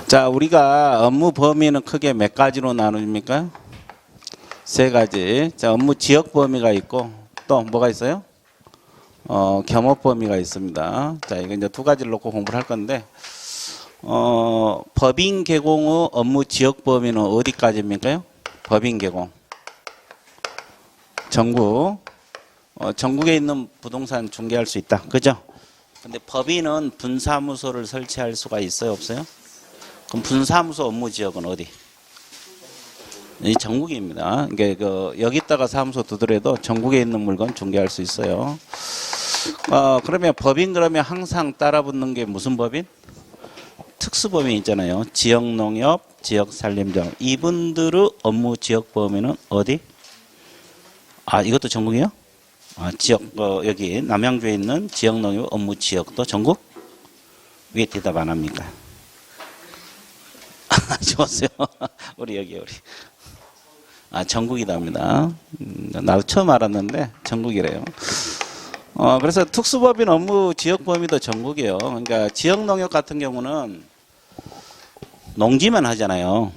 자, 우리가 업무 범위는 크게 몇 가지로 나눕니까? 세 가지. 자, 업무 지역 범위가 있고 또 뭐가 있어요? 겸업 범위가 있습니다. 자, 이거 이제 두 가지를 놓고 공부를 할 건데, 법인 개공의 업무 지역 범위는 어디까지입니까요? 법인 개공. 전국. 전국에 있는 부동산 중개할 수 있다. 그죠? 근데 법인은 분사무소를 설치할 수가 있어요? 없어요? 그럼 분사무소 업무 지역은 어디? 이 전국입니다. 그러니까 여기다가 사무소 두더라도 전국에 있는 물건 중개할 수 있어요. 그러면 법인 그러면 항상 따라붙는 게 무슨 법인? 특수법인 있잖아요. 지역농협, 지역산림정. 이분들의 업무 지역 범위는 어디? 이것도 전국이요? 지역, 여기 남양주에 있는 지역농협 업무 지역도 전국? 왜 대답 안 합니까? 좋았어요. 우리 여기. 전국이답니다. 나도 처음 알았는데 전국이래요. 그래서 특수법인 업무 지역 범위도 전국이에요. 그러니까 지역농협 같은 경우는 농지만 하잖아요.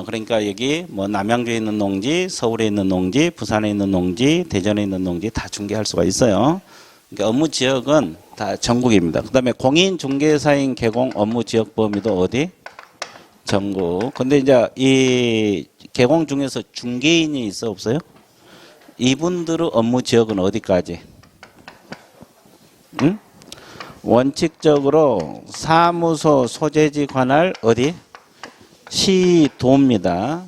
그러니까 여기 뭐 남양주에 있는 농지, 서울에 있는 농지, 부산에 있는 농지, 대전에 있는 농지 다 중개할 수가 있어요. 그러니까 업무 지역은 다 전국입니다. 그다음에 공인중개사인 개공 업무 지역 범위도 어디? 전국. 근데 이제 이 개공 중에서 중개인이 있어 없어요? 이분들의 업무 지역은 어디까지? 응? 원칙적으로 사무소 소재지 관할 어디? 시도입니다.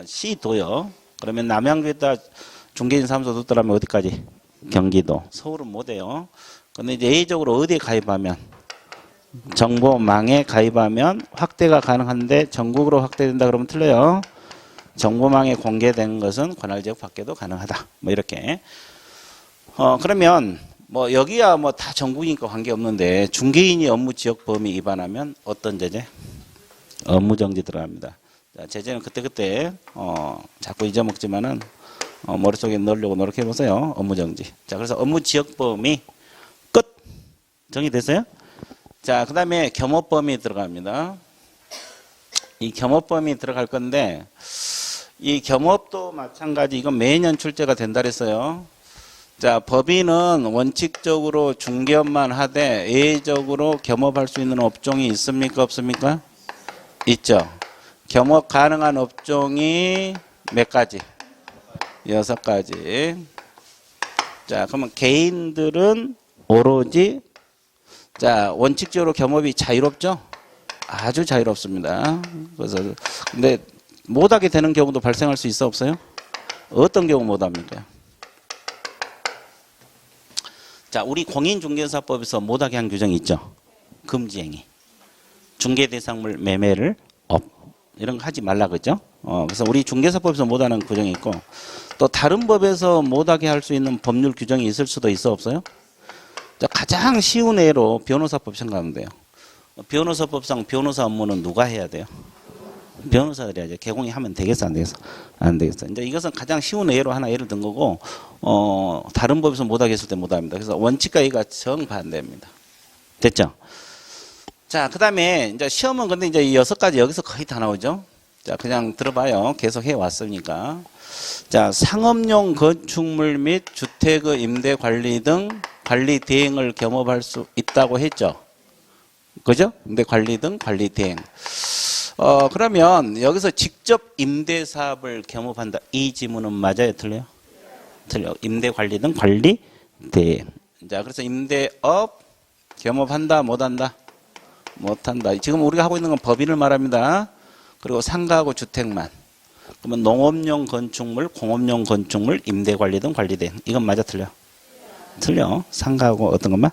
시도요. 그러면 남양주에다 중개인 사무소 뒀더라면 어디까지? 경기도. 서울은 못해요. 근데 이제 A적으로 어디에 가입하면? 정보망에 가입하면 확대가 가능한데 전국으로 확대된다 그러면 틀려요. 정보망에 공개된 것은 관할지역 밖에도 가능하다. 뭐 이렇게. 그러면 뭐 여기야 뭐 다 전국이니까 관계없는데 중개인이 업무 지역 범위 위반하면 어떤 제재? 업무정지 들어갑니다. 자, 제재는 그때그때 자꾸 잊어먹지만은 머릿속에 넣으려고 노력해 보세요. 업무정지. 자, 그래서 업무 지역 범위 끝. 정리됐어요? 자, 그 다음에 겸업 범위 들어갑니다. 이 겸업 범위 들어갈 건데 이 겸업도 마찬가지. 이건 매년 출제가 된다 그랬어요. 자, 법인은 원칙적으로 중개업만 하되 예외적으로 겸업할 수 있는 업종이 있습니까? 없습니까? 있죠. 겸업 가능한 업종이 몇 가지? 6가지. 자, 그러면 개인들은 오로지 자, 원칙적으로 겸업이 자유롭죠? 아주 자유롭습니다. 그래서 근데 못하게 되는 경우도 발생할 수 있어 없어요? 어떤 경우 못합니까? 자, 우리 공인중개사법에서 못하게 한 규정이 있죠. 금지행위. 중개대상물 매매를 이런 거 하지 말라 그죠? 그래서 우리 중개사법에서 못하는 규정이 있고 또 다른 법에서 못하게 할 수 있는 법률 규정이 있을 수도 있어 없어요? 자, 가장 쉬운 예로 변호사법 생각하면 돼요. 변호사법상 변호사 업무는 누가 해야 돼요? 변호사들이 해야죠. 개공이 하면 되겠어 안 되겠어? 안 되겠어. 이제 이것은 가장 쉬운 예로 하나 예를 든 거고 다른 법에서 못하게 했을 때 못합니다. 그래서 원칙과 이가 정반대입니다. 됐죠? 자, 그 다음에 이제 시험은 근데 이제 이 6가지 여기서 거의 다 나오죠? 자, 그냥 들어봐요. 계속 해왔으니까. 자, 상업용 건축물 및 주택의 임대 관리 등 관리 대행을 겸업할 수 있다고 했죠? 그죠? 임대 관리 등 관리 대행. 그러면 여기서 직접 임대 사업을 겸업한다. 이 지문은 맞아요? 틀려요? 틀려. 임대 관리 등 관리 대행. 자, 그래서 임대업 겸업한다? 못한다? 못한다. 지금 우리가 하고 있는 건 법인을 말합니다. 그리고 상가하고 주택만. 그러면 농업용 건축물, 공업용 건축물, 임대 관리 등 관리 대행. 이건 맞아? 틀려? 틀려. 상가하고 어떤 것만?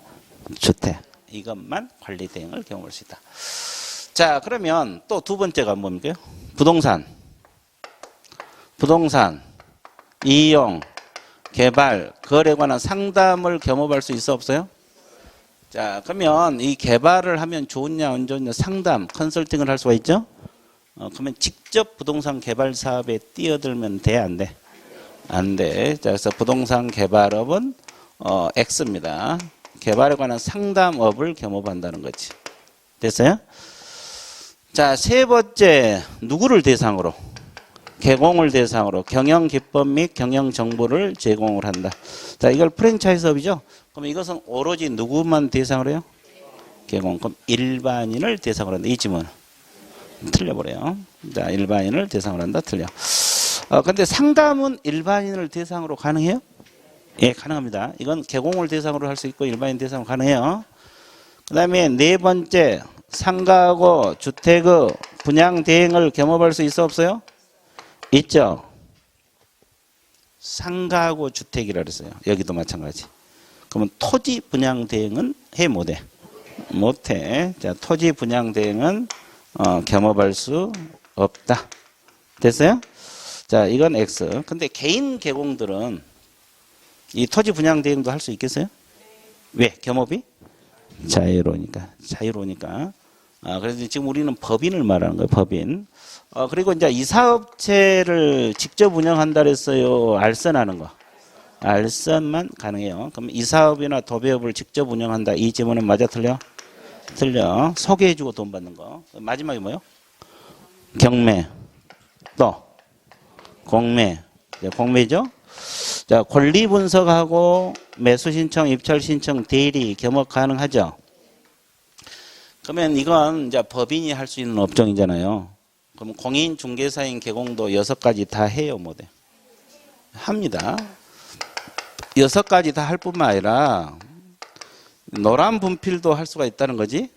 주택. 이것만 관리 대행을 경험할 수 있다. 자, 그러면 또 두 번째가 뭡니까? 부동산, 이용, 개발, 거래에 관한 상담을 겸업할 수 있어 없어요? 자, 그러면 이 개발을 하면 좋으냐 안 좋으냐 상담, 컨설팅을 할 수가 있죠? 그러면 직접 부동산 개발 사업에 뛰어들면 돼, 안 돼? 안 돼. 자, 그래서 부동산 개발업은 X입니다. 개발에 관한 상담업을 겸업한다는 거지. 됐어요? 자, 세 번째, 누구를 대상으로? 개공을 대상으로 경영 기법 및 경영 정보를 제공을 한다. 자, 이걸 프랜차이즈업이죠. 그럼 이것은 오로지 누구만 대상으로 해요? 개공. 그럼 일반인을 대상으로 한다. 이 지문 틀려버려요. 자, 일반인을 대상으로 한다. 틀려. 근데 상담은 일반인을 대상으로 가능해요? 예, 가능합니다. 이건 개공을 대상으로 할 수 있고 일반인 대상으로 가능해요. 그 다음에 네 번째, 상가하고 주택의 분양 대행을 겸업할 수 있어 없어요? 있죠. 상가하고 주택이라 그랬어요. 여기도 마찬가지. 그러면 토지 분양 대행은 해 못해? 못해. 자, 토지 분양 대행은 겸업할 수 없다. 됐어요? 자, 이건 X. 근데 개인 개공들은 이 토지 분양 대행도 할 수 있겠어요? 왜? 겸업이? 자유로우니까. 자유로우니까. 그래서 지금 우리는 법인을 말하는 거예요. 법인. 그리고 이제 이 사업체를 직접 운영한다 그랬어요. 알선하는 거. 알선만 가능해요. 그럼 이 사업이나 도배업을 직접 운영한다. 이 질문은 맞아 틀려? 틀려. 소개해주고 돈 받는 거. 마지막에 뭐요? 경매. 또 공매. 공매죠. 자, 권리 분석하고 매수 신청, 입찰 신청, 대리, 겸업 가능하죠. 그러면 이건 이제 법인이 할 수 있는 업종이잖아요. 그럼 공인 중개사인 개공도 6가지 다 해요, 못해? 합니다. 6가지 다 할 뿐만 아니라 노란 분필도 할 수가 있다는 거지.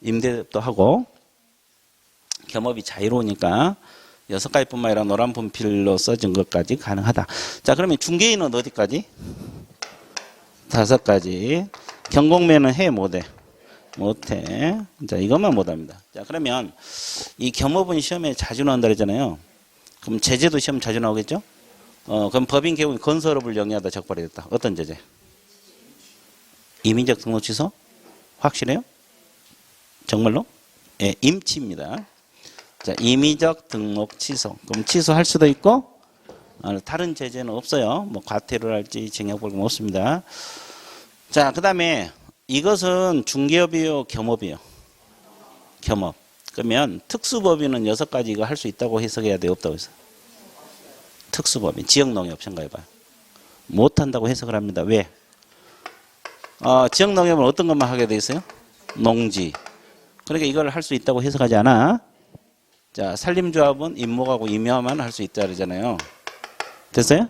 임대도 하고 겸업이 자유로우니까 6가지뿐만 아니라 노란 분필로 써진 것까지 가능하다. 자, 그러면 중개인은 어디까지? 5가지. 경공매는 해 못해? 못해. 자, 이것만 못합니다. 자, 그러면 이 겸업은 시험에 자주 나온다 그랬잖아요. 그럼 제재도 시험 자주 나오겠죠? 그럼 법인 개공 건설업을 영위하다 적발이 됐다. 어떤 제재? 임의적 등록 취소? 확실해요? 정말로? 예, 임치입니다. 자, 임의적 등록 취소. 그럼 취소할 수도 있고, 다른 제재는 없어요. 뭐, 과태료를 할지, 징역벌금 없습니다. 자, 그 다음에 이것은 중개업이요, 겸업이요? 겸업. 그러면 특수법인은 6가지 이거 할 수 있다고 해석해야 돼요? 없다고 해서? 특수법인. 지역농협 생각해봐요. 못한다고 해석을 합니다. 왜? 지역농협은 어떤 것만 하게 돼 있어요? 농지. 그러니까 이걸 할 수 있다고 해석하지 않아. 자, 산림조합은 임목하고 임야만 할 수 있다 그러잖아요. 됐어요?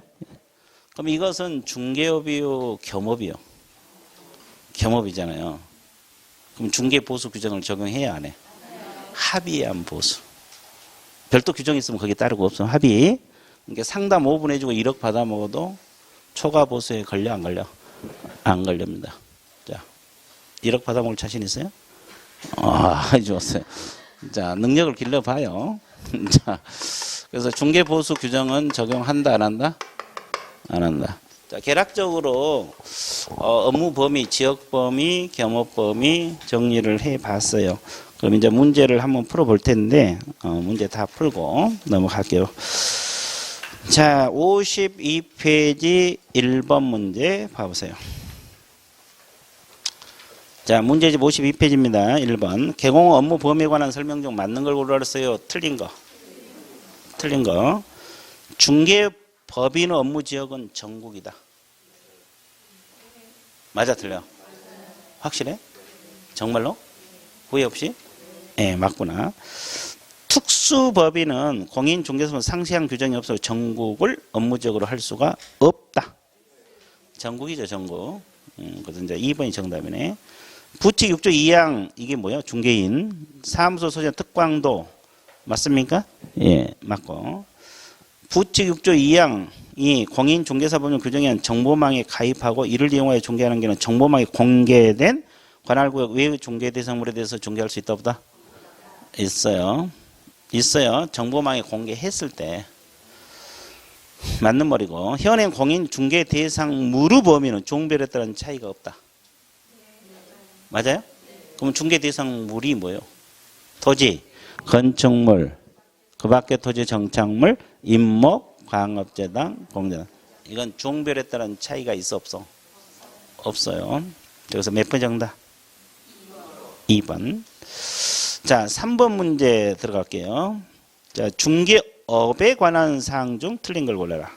그럼 이것은 중개업이요, 겸업이요? 겸업이잖아요. 그럼 중개보수 규정을 적용해야 안 해? 합의한 보수. 별도 규정이 있으면 거기 따르고 없으면 합의. 그러니까 상담 5분 해주고 1억 받아 먹어도 초과 보수에 걸려 안 걸려? 안 걸립니다. 자, 1억 받아 먹을 자신 있어요? 좋았어요. 자, 능력을 길러봐요. 자, 그래서 중개보수 규정은 적용한다, 안 한다? 안 한다. 자, 개략적으로 업무 범위, 지역 범위, 겸업 범위 정리를 해봤어요. 그럼 이제 문제를 한번 풀어볼 텐데 문제 다 풀고 넘어갈게요. 자, 52페이지 1번 문제 봐보세요. 자, 문제집 52페이지입니다. 1번. 개공 업무 범위에 관한 설명 중 맞는 걸 고르랬어요. 틀린 거. 틀린 거. 중개 법인 업무 지역은 전국이다. 맞아, 틀려? 확실해? 정말로? 후회 없이? 예, 맞구나. 특수법인은 공인중개사는 상세한 규정이 없어 전국을 업무지역으로 할 수가 없다. 전국이죠, 전국. 그래서 이제 2번이 정답이네. 부칙 6조 2항 이게 뭐야? 중개인. 사무소 소재 특광도 맞습니까? 예, 맞고. 부칙 6조 2항이 공인중개사법령 규정에 의한 정보망에 가입하고 이를 이용하여 중개하는 게는 정보망에 공개된 관할구역 외의 중개 대상물에 대해서 중개할 수 있다 보다? 있어요. 있어요. 정보망에 공개했을 때. 맞는 말이고. 현행 공인중개 대상물의 범위는 종별에 따른 차이가 없다. 맞아요? 그럼 중개 대상물이 뭐예요? 토지, 건축물, 그 밖에 토지 정착물, 임목, 광업재단, 공재단. 이건 종별에 따른 차이가 있어 없어? 없어요. 그래서 몇 번 정답? 2번. 자, 3번 문제 들어갈게요. 자, 중개업에 관한 사항 중 틀린 걸 골라라.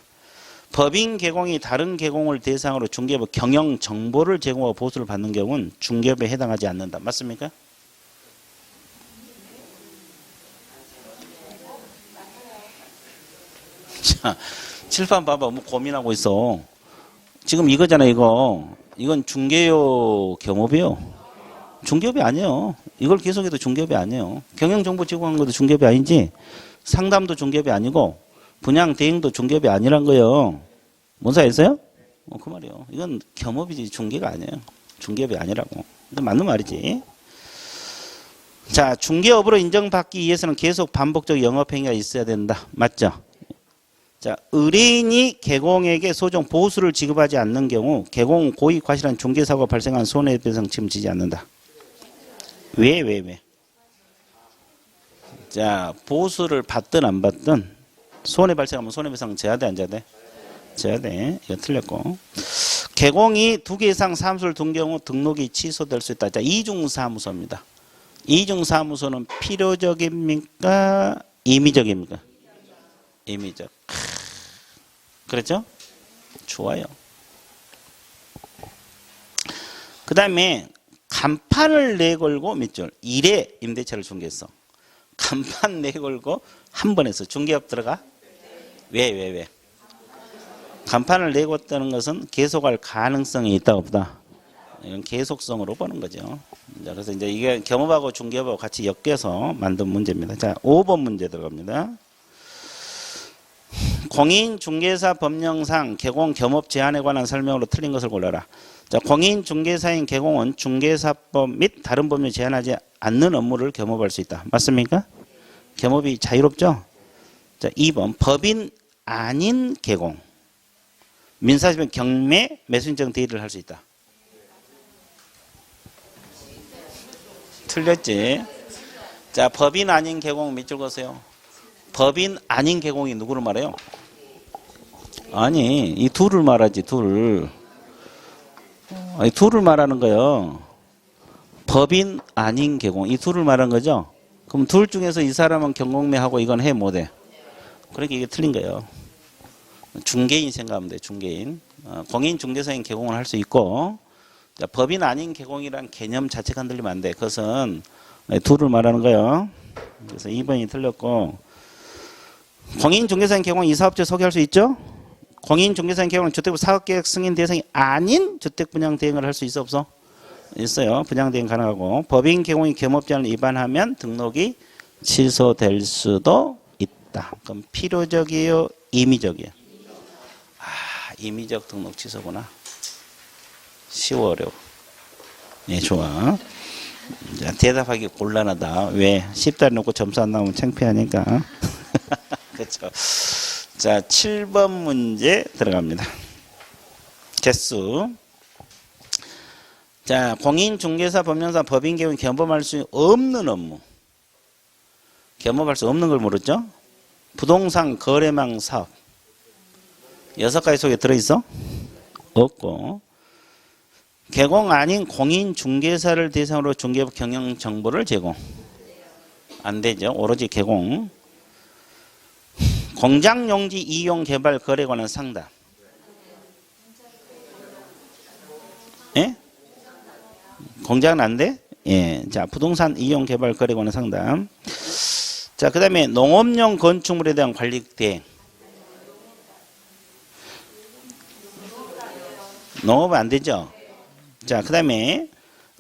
법인 개공이 다른 개공을 대상으로 중개업 경영 정보를 제공하고 보수를 받는 경우는 중개업에 해당하지 않는다. 맞습니까? 자, 칠판 봐봐. 뭐 고민하고 있어. 지금 이거잖아, 이거. 이건 중개요, 겸업이요. 중개업이 아니에요. 이걸 계속해도 중개업이 아니에요. 경영정보 제공한 것도 중개업이 아니지. 상담도 중개업이 아니고 분양 대행도 중개업이 아니란 거예요. 뭔 사이였어요? 그 말이에요. 이건 겸업이지 중개가 아니에요. 중개업이 아니라고. 이건 맞는 말이지. 자, 중개업으로 인정받기 위해서는 계속 반복적 영업행위가 있어야 된다. 맞죠? 자, 의뢰인이 개공에게 소정 보수를 지급하지 않는 경우 개공 고의 과실한 중개사고가 발생한 손해배상 책임지지 않는다. 왜? 자, 보수를 받든 안 받든 손해 발생하면 손해배상 져야 돼, 안 져야 돼? 져야 돼. 이거 틀렸고. 개공이 2개 이상 사무소를 둔 경우 등록이 취소될 수 있다. 자, 이중사무소입니다. 이중사무소는 필요적입니까? 임의적입니까? 임의적. 그렇죠? 좋아요. 그 다음에 간판을 내걸고 몇 줄? 1회 임대차를 중개했어. 간판 내걸고 한 번 했어. 중개업 들어가? 왜? 간판을 내걸었다는 것은 계속할 가능성이 있다 없다? 이건 계속성으로 보는 거죠. 자, 그래서 이제 이게 겸업하고 중개업하고 같이 엮여서 만든 문제입니다. 자, 5번 문제 들어갑니다. 공인중개사 법령상 개공 겸업 제한에 관한 설명으로 틀린 것을 골라라. 자, 공인중개사인 개공은 중개사법 및 다른 법률 제한하지 않는 업무를 겸업할 수 있다. 맞습니까? 겸업이 자유롭죠? 자, 2번 법인 아닌 개공. 민사집행 경매 매수인정 대리를 할 수 있다. 틀렸지? 자, 법인 아닌 개공 밑줄 그으세요. 법인 아닌 개공이 누구를 말해요? 아니, 이 둘을 말하지, 둘. 아니, 둘을 말하는 거예요. 법인 아닌 개공. 이 둘을 말하는 거죠? 그럼 둘 중에서 이 사람은 경공매하고 이건 해, 못해? 그러니까 이게 틀린 거예요. 중개인 생각하면 돼, 중개인. 공인 중개사인 개공을 할 수 있고, 자, 법인 아닌 개공이란 개념 자체가 흔들리면 안 돼. 그것은 둘을 말하는 거예요. 그래서 2번이 틀렸고, 공인중개사인 개공은 이 사업체 소개할 수 있죠? 공인중개사인 개공은 주택부 사업계획 승인 대상이 아닌 주택분양 대행을 할 수 있어 없어? 있어요. 분양 대행 가능하고. 법인 개공이 겸업제한을 위반하면 등록이 취소될 수도 있다. 그럼 필요적이에요? 임의적이에요? 임의적 등록 취소구나. 쉬워 어려워. 예, 좋아. 자, 대답하기 곤란하다. 왜? 10달러 놓고 점수 안 나오면 창피하니까. 그렇죠. 자, 7번 문제 들어갑니다. 개수. 자, 공인중개사 법령상 법인 개공 겸업할 수 없는 업무. 겸업할 수 없는 걸 모르죠? 부동산 거래망 사업. 6가지 속에 들어있어? 없고. 개공 아닌 공인중개사를 대상으로 중개업 경영 정보를 제공. 안 되죠. 오로지 개공. 공장용지 이용 개발 거래에 관한 상담. 예? 공장은 안 돼? 예. 자, 부동산 이용 개발 거래에 관한 상담. 자, 그 다음에 농업용 건축물에 대한 관리 대행. 농업은 안 되죠? 자, 그 다음에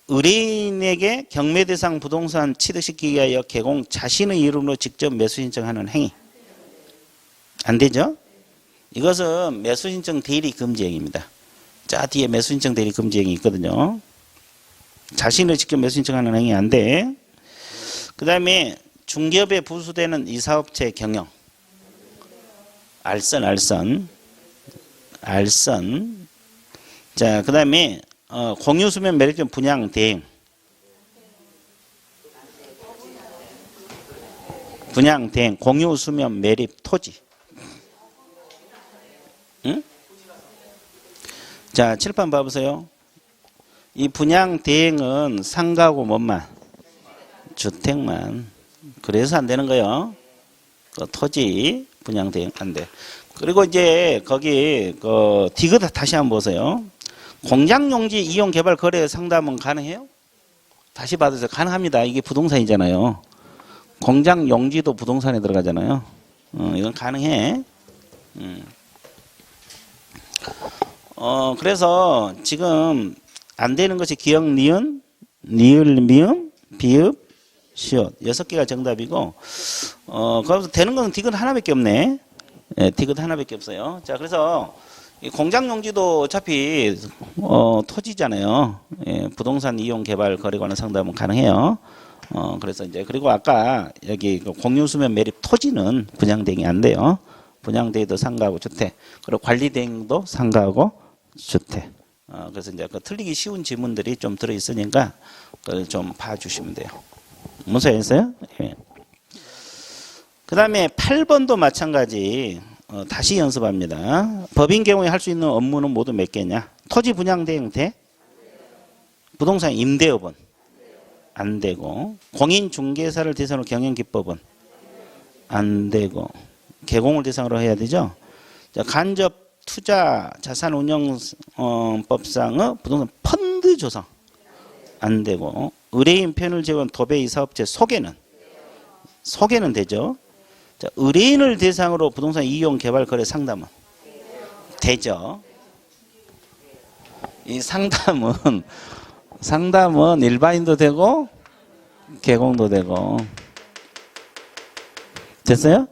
의뢰인에게 경매 대상 부동산 취득시키기 위하여 개공 자신의 이름으로 직접 매수 신청하는 행위. 안 되죠? 이것은 매수 신청 대리 금지 행위입니다. 자, 뒤에 매수 신청 대리 금지 행위 있거든요. 자신의 직접 매수 신청하는 행위 안 돼. 그 다음에 중개업에 부수되는 이 사업체 경영. 알선. 자, 그 다음에 공유수면 매립점 분양 대행. 공유수면 매립 토지. 응? 자, 칠판 봐보세요. 이 분양 대행은 상가고 뭔만? 주택만. 그래서 안 되는 거예요. 그 토지 분양 대행 안 돼. 그리고 이제 거기 그 디귿 다시 한번 보세요. 공장 용지 이용 개발 거래 상담은 가능해요? 다시 받으세요. 가능합니다. 이게 부동산이잖아요. 공장 용지도 부동산에 들어가잖아요. 이건 가능해. 그래서 지금 안 되는 것이 기역, 니은, 니을, 미음, 비읍, 시옷 6개가 정답이고 거기서 되는 건 디귿 하나밖에 없네. 예, 디귿 하나밖에 없어요. 자, 그래서 이 공장 용지도 어차피 토지잖아요. 예, 부동산 이용 개발 거래 관한 상담은 가능해요. 그래서 이제 그리고 아까 여기 공유수면 매립 토지는 분양 대행이 안 돼요. 분양 대행도 상가하고 주택, 그리고 관리 대행도 상가하고 주택. 그래서 이제 그 틀리기 쉬운 지문들이 좀 들어 있으니까 그걸 좀 봐주시면 돼요. 문서였어요? 예. 그 다음에 8번도 마찬가지. 다시 연습합니다. 법인 경우에 할 수 있는 업무는 모두 몇 개냐? 토지 분양 대행 돼? 부동산 임대업은? 안 되고. 공인 중개사를 대상으로 경영 기법은? 안 되고. 개공을 대상으로 해야 되죠? 자, 간접 투자 자산운용법상의 부동산 펀드 조성? 안 되고. 의뢰인 편을 제외한 도배이 사업체 소개는? 소개는 되죠? 자, 의뢰인을 대상으로 부동산 이용 개발 거래 상담은? 되죠? 이 상담은 일반인도 되고 개공도 되고. 됐어요?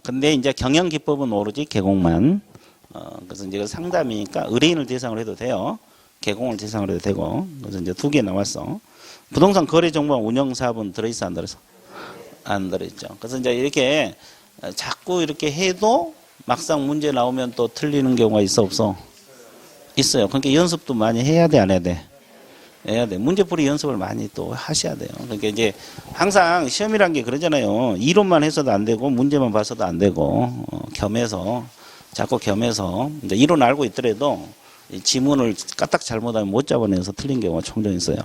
근데 이제 경영 기법은 오로지 개공만. 그래서 이제 상담이니까 의뢰인을 대상으로 해도 돼요. 개공을 대상으로 해도 되고. 그래서 이제 2개 나왔어. 부동산 거래 정보와 운영 사업은 들어있어, 안 들어있어? 안 들어있죠. 그래서 이제 이렇게 자꾸 이렇게 해도 막상 문제 나오면 또 틀리는 경우가 있어, 없어? 있어요. 그러니까 연습도 많이 해야 돼, 안 해야 돼? 해야 돼. 문제풀이 연습을 많이 또 하셔야 돼요. 그러니까 이제 항상 시험이란 게 그러잖아요. 이론만 해서도 안 되고 문제만 봐서도 안 되고 겸해서 자꾸 겸해서 이제 이론 알고 있더라도 이 지문을 까딱 잘못하면 못 잡아내서 틀린 경우가 종종 있어요.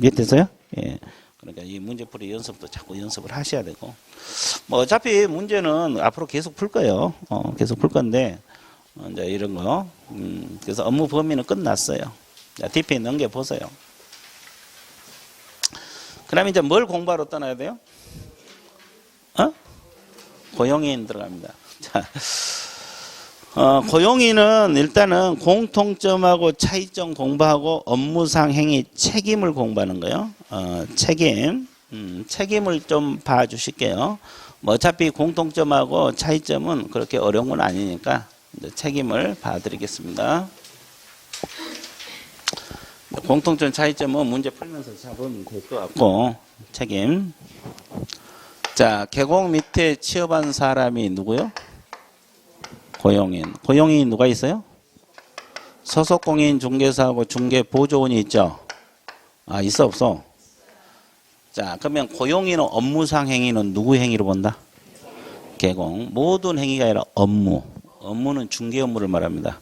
이해됐어요? 예. 그러니까 이 문제풀이 연습도 자꾸 연습을 하셔야 되고 뭐 어차피 문제는 앞으로 계속 풀 거예요. 계속 풀 건데 이제 이런 거 그래서 업무 범위는 끝났어요. 자, DP에 넘겨 보세요. 그다음에 이제 뭘 공부하러 떠나야 돼요? 고용인 들어갑니다. 자, 고용인은 일단은 공통점하고 차이점 공부하고 업무상 행위 책임을 공부하는 거예요. 책임을 좀 봐주실게요. 뭐 어차피 공통점하고 차이점은 그렇게 어려운 건 아니니까 이제 책임을 봐드리겠습니다. 공통점 차이점은 문제 풀면서 잡으면 될 것 같고 책임. 자, 개공 밑에 취업한 사람이 누구요? 고용인. 고용인이 누가 있어요? 소속공인 중개사하고 중개보조원이 있죠? 있어, 없어? 자, 그러면 고용인은 업무상 행위는 누구 행위로 본다? 개공. 모든 행위가 아니라 업무. 업무는 중개 업무를 말합니다.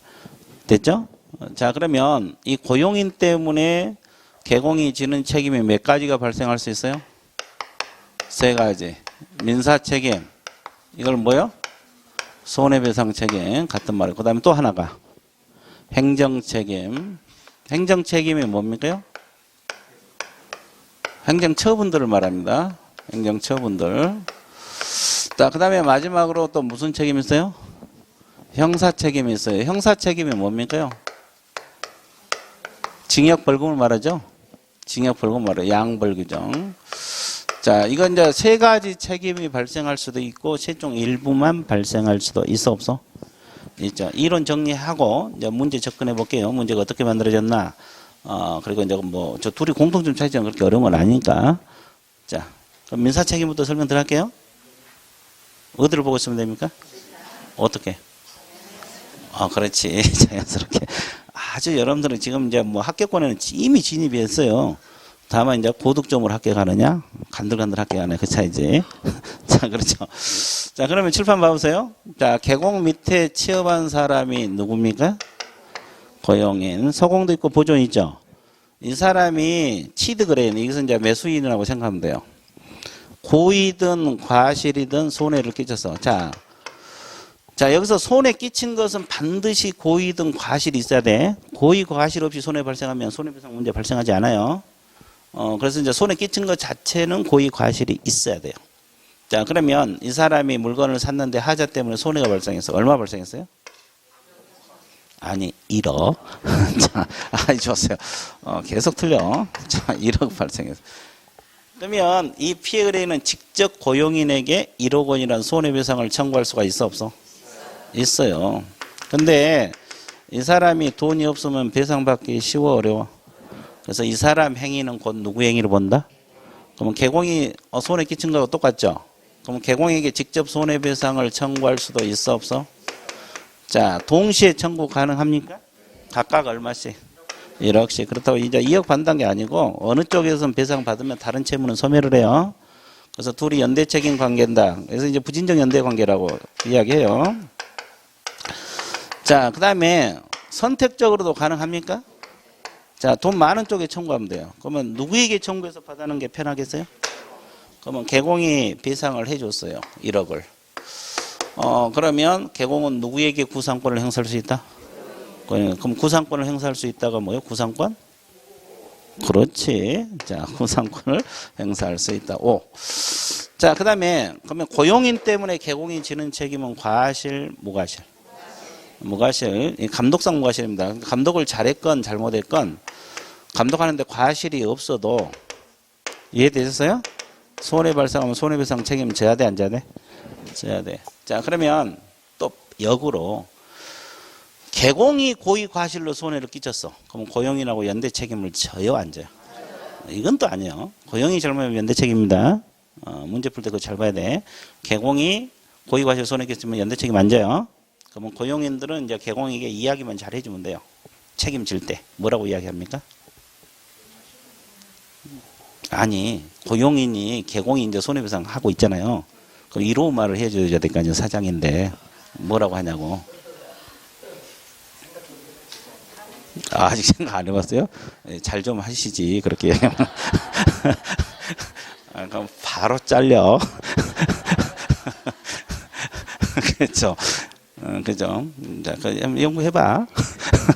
됐죠? 자, 그러면 이 고용인 때문에 개공이 지는 책임이 몇 가지가 발생할 수 있어요? 3가지. 민사 책임. 이걸 뭐요? 손해배상 책임. 같은 말이에요. 그 다음에 또 하나가 행정 책임. 행정 책임이 뭡니까? 행정 처분들을 말합니다. 행정 처분들. 자, 그 다음에 마지막으로 또 무슨 책임이 있어요? 형사 책임이 있어요. 형사 책임이 뭡니까? 징역 벌금을 말하죠. 징역 벌금 말해요. 양벌 규정. 자, 이건 이제 3가지 책임이 발생할 수도 있고 세종 일부만 발생할 수도 있어, 없어? 있죠. 이론 정리하고 이제 문제 접근해 볼게요. 문제가 어떻게 만들어졌나. 그리고 이제 뭐 저 둘이 공통점 차이점은 그렇게 어려운 건 아니니까. 자, 그럼 민사 책임부터 설명 들어갈게요. 어디를 보고 있으면 됩니까? 어떻게? 그렇지. 자연스럽게. 아주 여러분들은 지금 이제 뭐 합격권에는 이미 진입이 했어요. 다만 이제 고득점으로 합격하느냐, 간들간들 합격하느냐, 그 차이지. 자, 그렇죠. 자, 그러면 칠판 봐보세요. 자, 개공 밑에 취업한 사람이 누굽니까? 고용인. 소공도 있고 보존 있죠. 이 사람이 치드그레인, 이것은 이제 매수인이라고 생각하면 돼요. 고의든 과실이든 손해를 끼쳤어. 자, 여기서 손해 끼친 것은 반드시 고의든 과실이 있어야 돼. 고의 과실 없이 손해 발생하면 손해배상 문제 발생하지 않아요. 그래서 이제 손해 끼친 것 자체는 고의 과실이 있어야 돼요. 자, 그러면 이 사람이 물건을 샀는데 하자 때문에 손해가 발생했어. 얼마 발생했어요? 아니, 1억. 자, 좋았어요. 계속 틀려. 자, 1억 발생했어. 그러면 이 피해 의뢰인은 직접 고용인에게 1억 원이라는 손해배상을 청구할 수가 있어, 없어? 있어요. 근데 이 사람이 돈이 없으면 배상받기 쉬워, 어려워? 그래서 이 사람 행위는 곧 누구 행위를 본다? 그러면 개공이 손해 끼친 거하고 똑같죠? 그럼 개공에게 직접 손해배상을 청구할 수도 있어, 없어? 자, 동시에 청구 가능합니까? 각각 얼마씩? 1억씩. 그렇다고 이제 2억 받는 게 아니고 어느 쪽에서는 배상 받으면 다른 채무는 소멸을 해요. 그래서 둘이 연대 책임 관계다. 그래서 이제 부진적 연대 관계라고 이야기해요. 자, 그 다음에 선택적으로도 가능합니까? 자, 돈 많은 쪽에 청구하면 돼요. 그러면 누구에게 청구해서 받아는 게 편하겠어요? 그러면 개공이 배상을 해줬어요. 1억을. 그러면 개공은 누구에게 구상권을 행사할 수 있다? 그럼 구상권을 행사할 수 있다가 뭐예요? 구상권? 그렇지. 자, 구상권을 행사할 수 있다. 오. 자, 그 다음에 그러면 고용인 때문에 개공이 지는 책임은 과실, 무과실? 무과실. 감독상 무과실입니다. 감독을 잘했건 잘못했건 감독하는데 과실이 없어도 이해되셨어요? 손해 발생하면 손해배상 책임 져야 돼, 안 져야 돼? 져야 돼. 자, 그러면 또 역으로 개공이 고의 과실로 손해를 끼쳤어. 그럼 고용인하고 연대 책임을 져요, 안 져요? 이건 또 아니에요. 고용이 잘못하면 연대 책임입니다. 문제 풀 때 그거 잘 봐야 돼. 개공이 고의 과실 손해 끼치면 연대 책임 안 져요. 그러면 고용인들은 이제 개공에게 이야기만 잘 해주면 돼요. 책임질 때 뭐라고 이야기합니까? 아니, 고용인이 개공이 이제 손해배상 하고 있잖아요. 그럼 이로운 말을 해줘야 될 거 아니에요, 사장인데. 뭐라고 하냐고. 아직 생각 안 해봤어요? 잘 좀 하시지, 그렇게 얘기하면. 그럼 바로 잘려. 그렇죠. 그죠. 자, 연구해봐.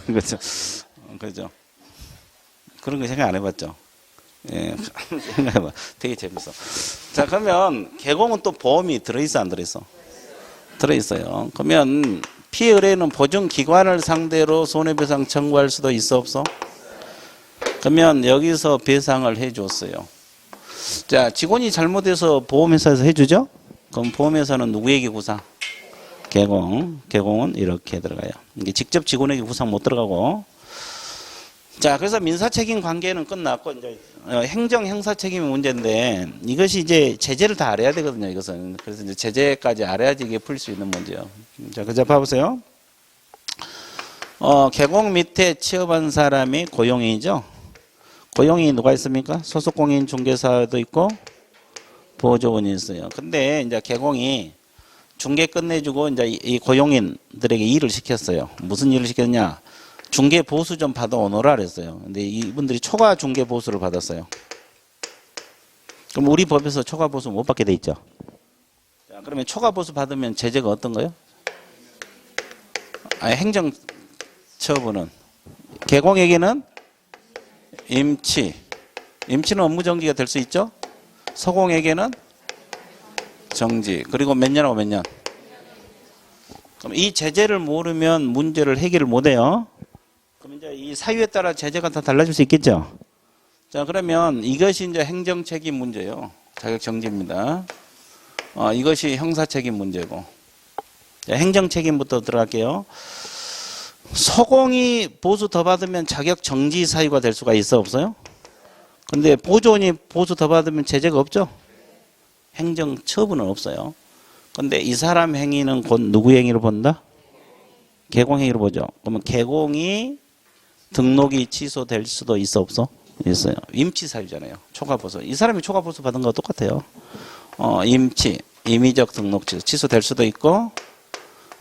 그렇죠. 그죠. 그런 거 생각 안 해봤죠. 예, 생각해봐. 되게 재밌어. 자, 그러면 개공은 또 보험이 들어있어, 안 들어있어? 들어있어요. 그러면 피해 의뢰인은 보증기관을 상대로 손해배상 청구할 수도 있어, 없어? 그러면 여기서 배상을 해줬어요. 자, 직원이 잘못해서 보험회사에서 해주죠? 그럼 보험회사는 누구에게 구상? 개공은 이렇게 들어가요. 이게 직접 직원에게 구상 못 들어가고. 자, 그래서 민사책임 관계는 끝났고, 이제 행정 형사 책임이 문제인데, 이것이 이제 제재를 다 알아야 되거든요, 이것은. 그래서 이제 제재까지 알아야지 이게 풀 수 있는 문제예요. 자, 그자 봐보세요. 개공 밑에 취업한 사람이 고용인이죠. 고용인이 누가 있습니까? 소속공인 중개사도 있고, 보조원이 있어요. 근데 이제 개공이 중개 끝내주고 이제 이 고용인들에게 일을 시켰어요. 무슨 일을 시켰냐? 중개 보수 좀 받아오너라 그랬어요. 근데 이분들이 초과 중개 보수를 받았어요. 그럼 우리 법에서 초과 보수 못 받게 돼 있죠. 자, 그러면 초과 보수 받으면 제재가 어떤 거요? 행정 처분은 개공에게는 임치는 업무 정지가 될 수 있죠. 소공에게는 정지. 그리고 몇 년하고 몇 년? 그럼 이 제재를 모르면 문제를 해결을 못 해요. 그럼 이제 이 사유에 따라 제재가 다 달라질 수 있겠죠. 자, 그러면 이것이 이제 행정 책임 문제예요. 자격 정지입니다. 이것이 형사 책임 문제고. 자, 행정 책임부터 들어갈게요. 소공이 보수 더 받으면 자격 정지 사유가 될 수가 있어, 없어요? 근데 보조원이 보수 더 받으면 제재가 없죠? 행정 처분은 없어요. 근데 이 사람 행위는 곧 누구 행위로 본다? 개공 행위로 보죠. 그러면 개공이 등록이 취소될 수도 있어, 없어? 있어요. 임치 사유잖아요. 초과보수. 이 사람이 초과보수 받은 거 똑같아요. 임의적 등록 취소될 수도 있고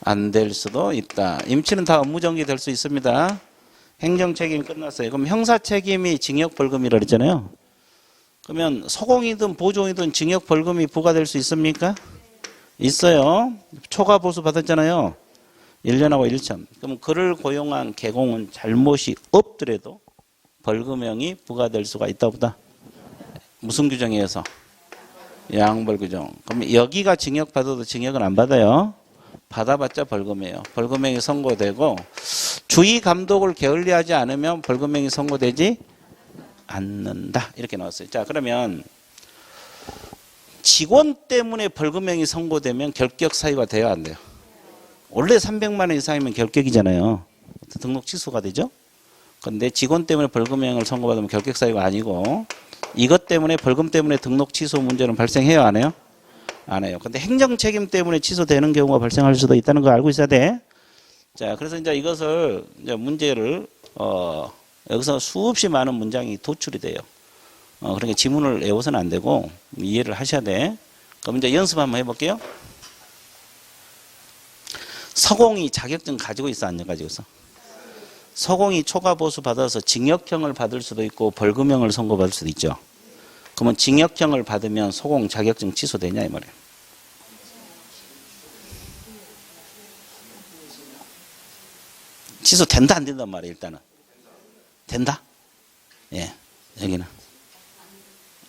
안 될 수도 있다. 임치는 다 업무정지 될 수 있습니다. 행정책임 끝났어요. 그럼 형사책임이 징역벌금이라 그랬잖아요. 그러면 소공이든 보조이든 징역벌금이 부과될 수 있습니까? 있어요. 초과보수 받았잖아요. 1년하고 1천. 그럼 그를 고용한 개공은 잘못이 없더라도 벌금형이 부과될 수가 있다 보다. 무슨 규정에 의해서? 양벌 규정. 그럼 여기가 징역 받아도 징역은 안 받아요. 받아봤자 벌금이에요. 벌금형이 선고되고 주의 감독을 게을리하지 않으면 벌금형이 선고되지 않는다. 이렇게 나왔어요. 자, 그러면 직원 때문에 벌금형이 선고되면 결격 사유가 돼야 안 돼요. 원래 300만 원 이상이면 결격이잖아요. 등록 취소가 되죠. 그런데 직원 때문에 벌금형을 선고받으면 결격 사유가 아니고 이것 때문에 벌금 때문에 등록 취소 문제는 발생해요, 안 해요? 안 해요. 근데 행정 책임 때문에 취소되는 경우가 발생할 수도 있다는 거 알고 있어야 돼. 자, 그래서 이제 이것을 이제 문제를 여기서 수없이 많은 문장이 도출이 돼요. 그러니까 지문을 외워서는 안 되고 이해를 하셔야 돼. 그럼 이제 연습 한번 해볼게요. 서공이 자격증 가지고 있어, 안 가지고 있어? 서공이 초과보수 받아서 징역형을 받을 수도 있고 벌금형을 선고받을 수도 있죠. 그러면 징역형을 받으면 소공 자격증 취소되냐 이 말이에요. 취소된다 안 된단 말이에요. 일단은 된다. 예, 여기는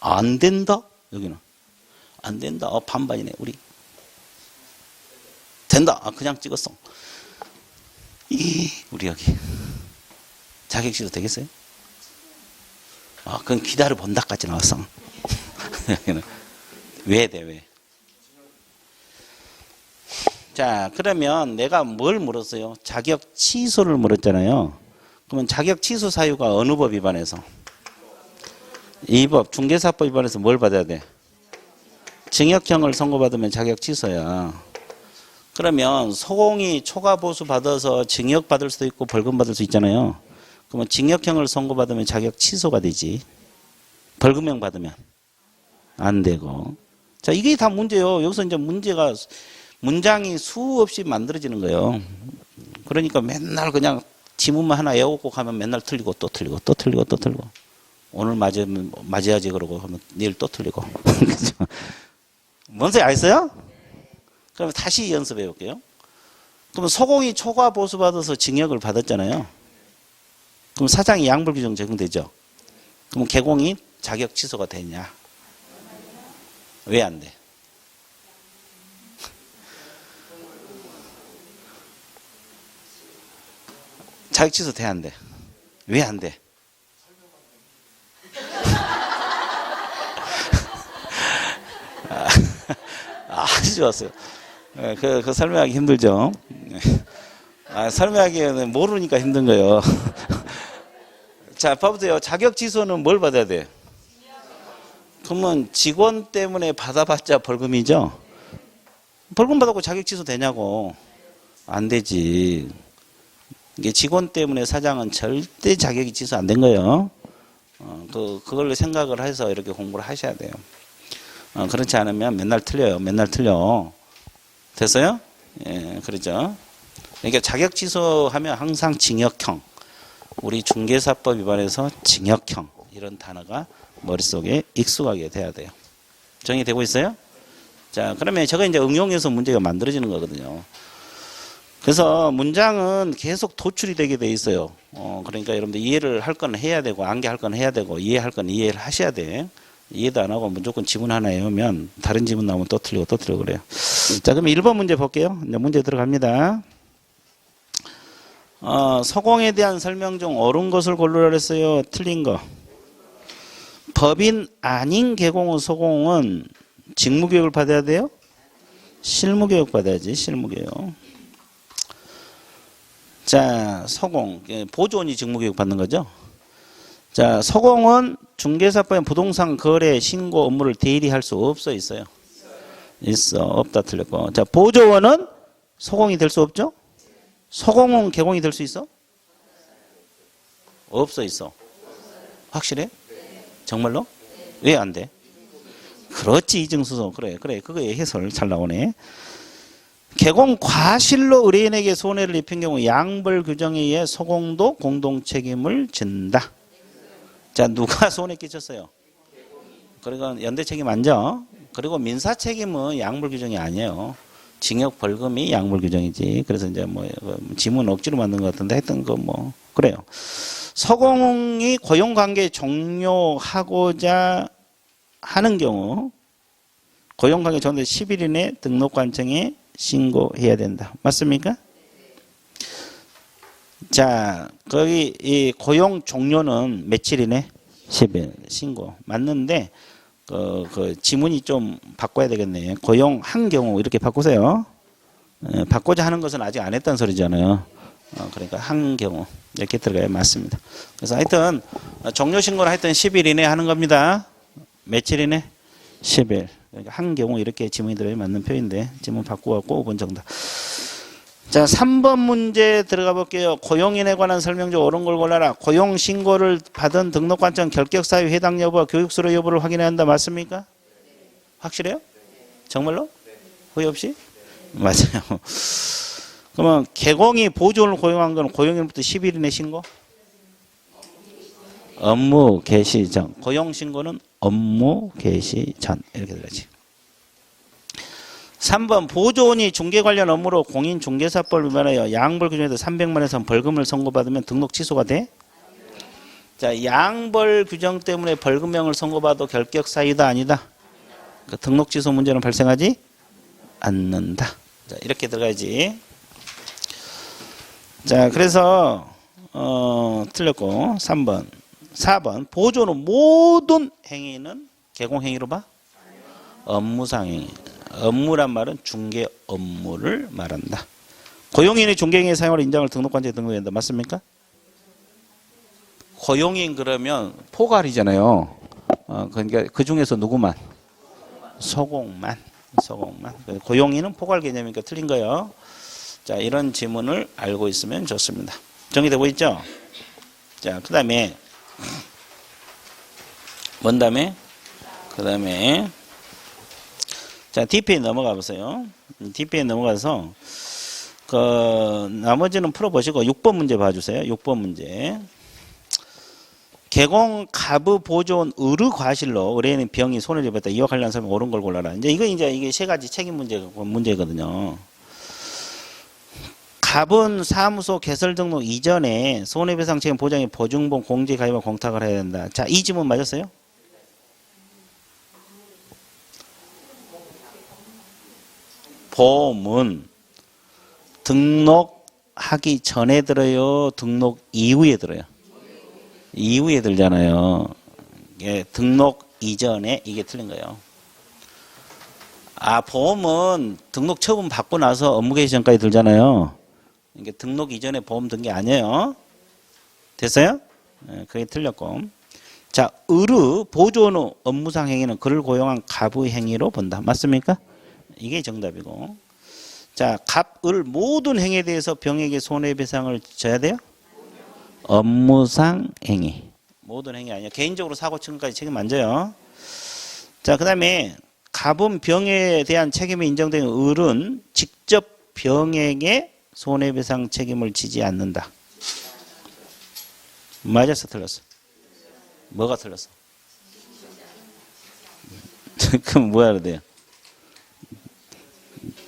안 된다. 여기는 안 된다. 반반이네. 우리 된다. 그냥 찍었어. 우리 여기 자격 취소 되겠어요? 그건 기다려 본다까지 나왔어. 왜 돼, 왜? 자, 그러면 내가 뭘 물었어요? 자격 취소를 물었잖아요. 그러면 자격 취소 사유가 어느 법 위반해서? 이 법, 중개사법 위반해서 뭘 받아야 돼? 징역형을 선고받으면 자격 취소야. 그러면 소공이 초과보수 받아서 징역 받을 수도 있고 벌금 받을 수 있잖아요. 그러면 징역형을 선고받으면 자격 취소가 되지. 벌금형 받으면 안 되고. 자, 이게 다 문제예요. 여기서 이제 문장이 수없이 만들어지는 거예요. 그러니까 맨날 그냥 지문만 하나 외우고 가면 맨날 틀리고 또 틀리고 또 틀리고 또 틀리고. 오늘 맞아야지 그러고 하면 내일 또 틀리고. 뭔 소리 아셨어요? 그럼 다시 연습해 볼게요. 그럼 소공이 초과 보수 받아서 징역을 받았잖아요. 그럼 사장이 양벌 규정 적용되죠. 그럼 개공이 자격 취소가 되냐? 왜 안 돼? 자격 취소 돼 안 돼? 왜 안 돼? 아주 좋았어요. 그 설명하기 힘들죠. 설명하기에는 모르니까 힘든 거예요. 자, 봐보세요. 자격 취소는 뭘 받아야 돼? 그러면 직원 때문에 받아봤자 벌금이죠. 벌금 받았고 자격 취소 되냐고. 안 되지. 이게 직원 때문에 사장은 절대 자격이 취소 안 된 거예요. 그걸로 생각을 해서 이렇게 공부를 하셔야 돼요. 그렇지 않으면 맨날 틀려요. 맨날 틀려. 됐어요? 예, 그러죠. 그러니까 자격 취소하면 항상 징역형. 우리 중개사법 위반해서 징역형. 이런 단어가 머릿속에 익숙하게 돼야 돼요. 정리되고 있어요? 자, 그러면 저거 이제 응용해서 문제가 만들어지는 거거든요. 그래서 문장은 계속 도출이 되게 돼 있어요. 그러니까 여러분들 이해를 할 건 해야 되고, 암기할 건 해야 되고, 이해할 건 이해를 하셔야 돼. 이해도 안 하고 무조건 지문 하나 외우면 다른 지문 나오면 또 틀리고 또 틀리고 그래요. 자, 그럼 1번 문제 볼게요. 이제 문제 들어갑니다. 서공에 대한 설명 중 옳은 것을 고르라 그랬어요. 틀린 거. 법인 아닌 개공의 소공은 직무교육을 받아야 돼요? 실무교육 받아야지. 실무교육. 자, 소공. 보조원이 직무교육 받는 거죠. 자, 소공은 중개사법에 부동산 거래 신고 업무를 대리 할 수 없어 있어요? 있어. 없다 틀렸고. 자, 보조원은 소공이 될 수 없죠? 소공은 개공이 될 수 있어? 없어 있어. 확실해? 정말로? 왜 안 돼? 그렇지, 이증수소. 그래. 그거의 해설 잘 나오네. 개공 과실로 의뢰인에게 손해를 입힌 경우 양벌 규정에 의해 소공도 공동 책임을 진다. 자, 누가 손해 끼쳤어요? 그리고 연대 책임 아니죠? 그리고 민사 책임은 양벌 규정이 아니에요. 징역 벌금이 양벌 규정이지. 그래서 이제 뭐 지문 억지로 만든 것 같은데 했던 거 뭐 그래요. 서공이 고용관계 종료하고자 하는 경우 고용관계 종료 10일 이내 등록관청에 신고해야 된다. 맞습니까? 자, 거기 이 고용 종료는 며칠 이내? 10일 신고. 맞는데 그 지문이 좀 바꿔야 되겠네. 고용한 경우 이렇게 바꾸세요. 바꾸자 하는 것은 아직 안 했다는 소리잖아요. 그러니까 한 경우 이렇게 들어가야 맞습니다. 그래서 하여튼 종료 신고를 하여튼 10일 이내 하는 겁니다. 며칠 이내? 10일. 그러니까 한 경우 이렇게 지문이 들어야 맞는 표현인데 지문 바꾸고 5번 정답. 자, 3번 문제 들어가 볼게요. 고용인에 관한 설명 중 옳은 걸 골라라. 고용 신고를 받은 등록관청 결격 사유 해당 여부와 교육수로 여부를 확인해야 한다. 맞습니까? 확실해요? 정말로? 후회 없이? 맞아요. 그러면 개공이 보조원을 고용한 건 고용일부터 10일 이내 신고? 업무 개시 전. 고용 신고는 업무 개시 전. 이렇게 들어가지. 3번 보조원이 중개 관련 업무로 공인중개사법을 위반하여 양벌 규정에서 300만 원에서 벌금을 선고받으면 등록 취소가 돼? 자, 양벌 규정 때문에 벌금형을 선고받아도 결격 사유다 아니다? 그 등록 취소 문제는 발생하지 않는다. 자, 이렇게 들어가야지. 자, 그래서 틀렸고 3번. 4번 보조는 모든 행위는 개공행위로 봐? 업무상 행위. 업무란 말은 중개 업무를 말한다. 고용인이 중개행위 사용을 인정을 등록관청에 등록한다. 맞습니까? 고용인 그러면 포괄이잖아요. 그러니까 그 중에서 누구만? 소공만. 고용인은 포괄 개념이니까 틀린 거예요. 자, 이런 지문을 알고 있으면 좋습니다. 정리되고 있죠? 자, 그 다음에 뭔 다음에? 그 다음에 자, DP에 넘어가 보세요. DP에 넘어가서 나머지는 풀어보시고 6번 문제 봐주세요. 6번 문제. 개공 가부 보조원 의르 과실로 의뢰인은 병이 손해를 입었다. 이와 관련한 설명 옳은 걸 골라라. 이게 세 가지 책임 문제거든요. 갑은 사무소 개설 등록 이전에 손해배상 책임 보장의 보증보험 공제 가입과 공탁을 해야 된다. 자, 이 지문 맞았어요? 보험은 등록하기 전에 들어요? 등록 이후에 들어요? 이후에 들잖아요. 예, 등록 이전에 이게 틀린 거예요. 보험은 등록 처분 받고 나서 업무 개시 전까지 들잖아요. 이게 등록 이전에 보험 든 게 아니에요. 됐어요? 예, 그게 틀렸고. 자, 의르 보조원 후 업무상 행위는 그를 고용한 갑의 행위로 본다. 맞습니까? 이게 정답이고. 자, 갑을 모든 행위에 대해서 병에게 손해배상을 져야 돼요? 업무상 행위. 모든 행위 아니야. 개인적으로 사고 친까지 책임 안 져요. 자, 그 다음에 갑은 병에 대한 책임이 인정된 을은 직접 병에게 손해배상 책임을 지지 않는다. 맞았어, 틀렸어? 뭐가 틀렸어? 그럼 뭐야 그래야 돼요?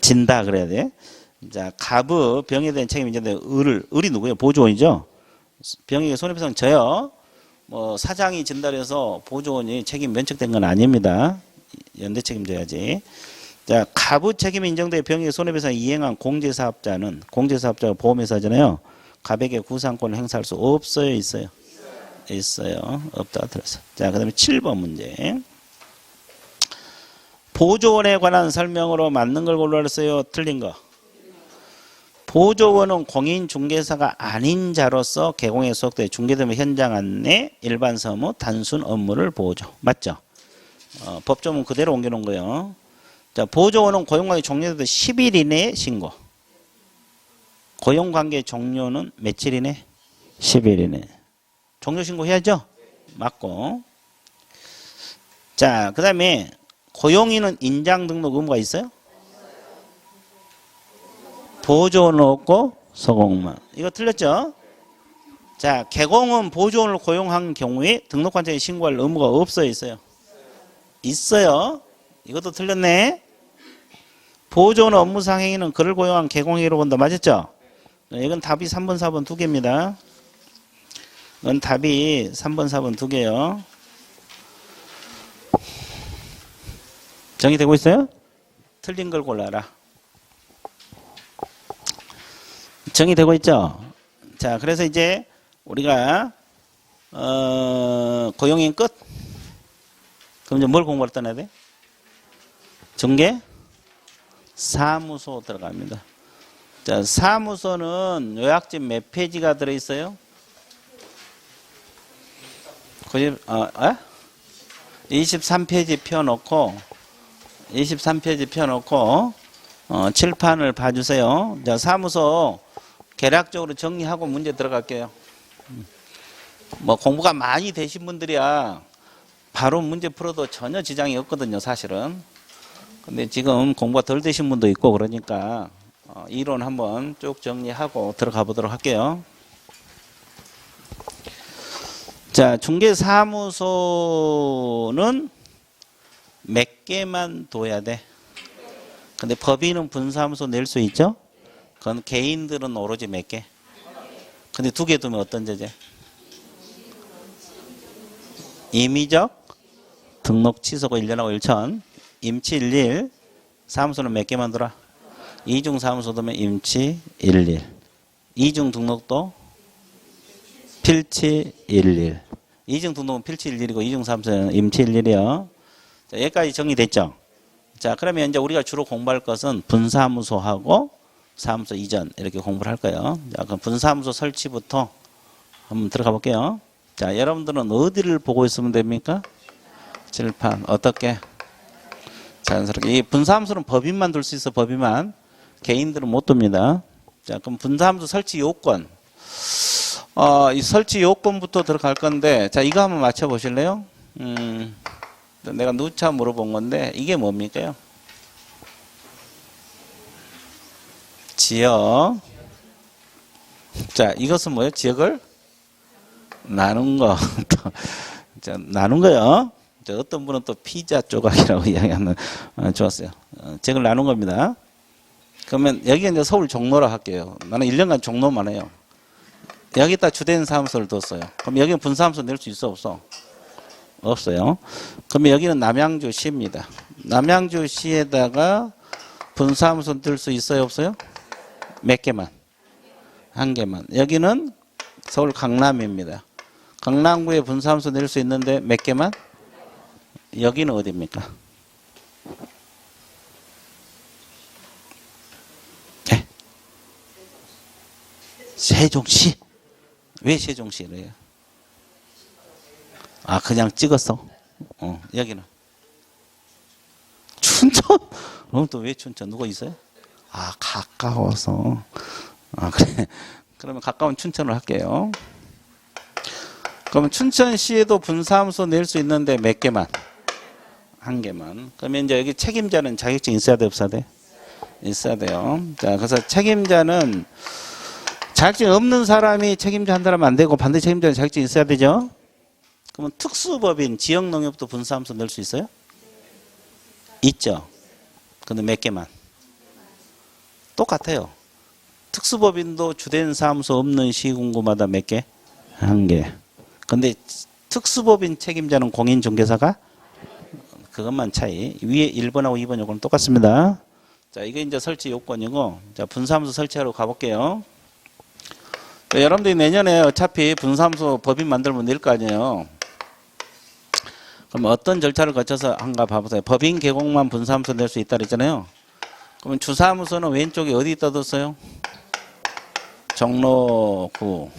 진다 그래야 돼. 자, 갑의 병에 대한 책임이 인정된 을이 누구예요? 보조원이죠. 병에게 손해배상 져요. 뭐 사장이 진다 해서 보조원이 책임 면책된 건 아닙니다. 연대 책임져야지. 자, 갑의 책임이 인정돼 병에게 손해배상 이행한 공제사업자는 공제사업자가 보험회사잖아요. 갑에게 구상권을 행사할 수 없어요, 있어요? 있어요. 없다가 들었어. 자, 그다음에 7번 문제. 보조원에 관한 설명으로 맞는 걸 골라냈어요. 틀린 거. 보조원은 공인중개사가 아닌 자로서 개공에 소속돼 중개되면 현장 안내, 일반 사무, 단순 업무를 보조. 맞죠? 법조문 그대로 옮겨놓은 거예요. 자, 보조원은 고용관계 종료돼도 10일 이내에 신고. 고용관계 종료는 며칠 이내? 10일 이내. 종료 신고해야죠? 맞고. 자, 그 다음에 고용인은 인장 등록 의무가 있어요? 보조원은 없고 소공만. 이거 틀렸죠? 자, 개공은 보조원을 고용한 경우에 등록관청에 신고할 의무가 없어요, 있어요? 있어요. 이것도 틀렸네. 보조원 업무상 행위는 그를 고용한 개공행위로 본다. 맞았죠? 이건 답이 3번, 4번 두 개입니다. 이건 답이 3번, 4번 두 개요. 정의되고 있어요? 틀린 걸 골라라. 정의되고 있죠? 자, 그래서 이제 우리가 고용인 끝. 그럼 이제 뭘 공부를 떠나야 돼? 중개 사무소 들어갑니다. 자, 사무소는 요약집 몇 페이지가 들어있어요? 23페이지 펴놓고 23페이지 펴놓고 칠판을 봐주세요. 자, 사무소 개략적으로 정리하고 문제 들어갈게요. 뭐 공부가 많이 되신 분들이야 바로 문제 풀어도 전혀 지장이 없거든요, 사실은. 근데 지금 공부가 덜 되신 분도 있고 그러니까 이론 한번 쭉 정리하고 들어가 보도록 할게요. 자, 중개사무소는 몇 개만 둬야 돼? 근데 법인은 분사무소 낼 수 있죠? 그건 개인들은 오로지 몇 개? 근데 두 개 두면 어떤 죄죠? 임의적 등록 취소고 1년하고 1천 임치 11 사무소는 몇 개만 두라? 이중 사무소 두면 임치 11 이중 등록도 필치 11 이중 등록은 필치 11이고 이중 사무소는 임치 11이요. 자, 여기까지 정리됐죠? 자, 그러면 이제 우리가 주로 공부할 것은 분사무소하고 사무소 이전 이렇게 공부를 할 거예요. 자, 그럼 분사무소 설치부터 한번 들어가 볼게요. 자, 여러분들은 어디를 보고 있으면 됩니까? 칠판. 어떻게? 자연스럽게. 이 분사무소는 법인만 둘 수 있어, 법인만. 개인들은 못 둡니다. 자, 그럼 분사무소 설치 요건. 이 설치 요건부터 들어갈 건데, 자, 이거 한번 맞춰보실래요? 내가 누차 물어본 건데, 이게 뭡니까요? 지역. 자, 이것은 뭐예요? 지역을 나눈 거. 자, 나눈 거요. 자, 어떤 분은 또 피자 조각이라고 이야기하는, 좋았어요. 지역을 나눈 겁니다. 그러면 여기 이제 서울 종로라 할게요. 나는 1년간 종로만 해요. 여기다 주된 사무소를 뒀어요. 그럼 여기는 분사무소 낼 수 있어, 없어? 없어요. 그러면 여기는 남양주시입니다. 남양주시에다가 분사무소 들 수 있어요, 없어요? 몇 개만? 한 개만. 여기는 서울 강남입니다. 강남구에 분사무소 낼 수 있는데 몇 개만? 여기는 어디입니까? 네. 세종시? 왜 세종시래요? 아, 그냥 찍었어? 여기는? 춘천? 또 왜 춘천? 누가 있어요? 아, 가까워서. 아, 그래. 그러면 가까운 춘천을 할게요. 그러면 춘천시에도 분사무소 낼 수 있는데 몇 개만? 한 개만. 그러면 이제 여기 책임자는 자격증 있어야 돼, 없어야 돼? 있어야 돼요. 자, 그래서 책임자는 자격증 없는 사람이 책임자 한다면 안 되고 반드시 책임자는 자격증 있어야 되죠? 그러면 특수법인, 지역농협도 분사무소 낼 수 있어요? 있죠. 근데 몇 개만? 똑같아요. 특수법인도 주된 사무소 없는 시군구마다 몇 개? 한 개. 근데 특수법인 책임자는 공인중개사가? 그것만 차이. 위에 1번하고 2번 요거는 똑같습니다. 자, 이게 이제 설치 요건이고, 자, 분사무소 설치하러 가볼게요. 자, 여러분들이 내년에 어차피 분사무소 법인 만들면 낼 거 아니에요. 그럼 어떤 절차를 거쳐서 한가 봐보세요. 법인 개공만 분사무소 낼 수 있다 그랬잖아요. 그러면 주사무소는 왼쪽에 어디 떠뒀어요? 종로구.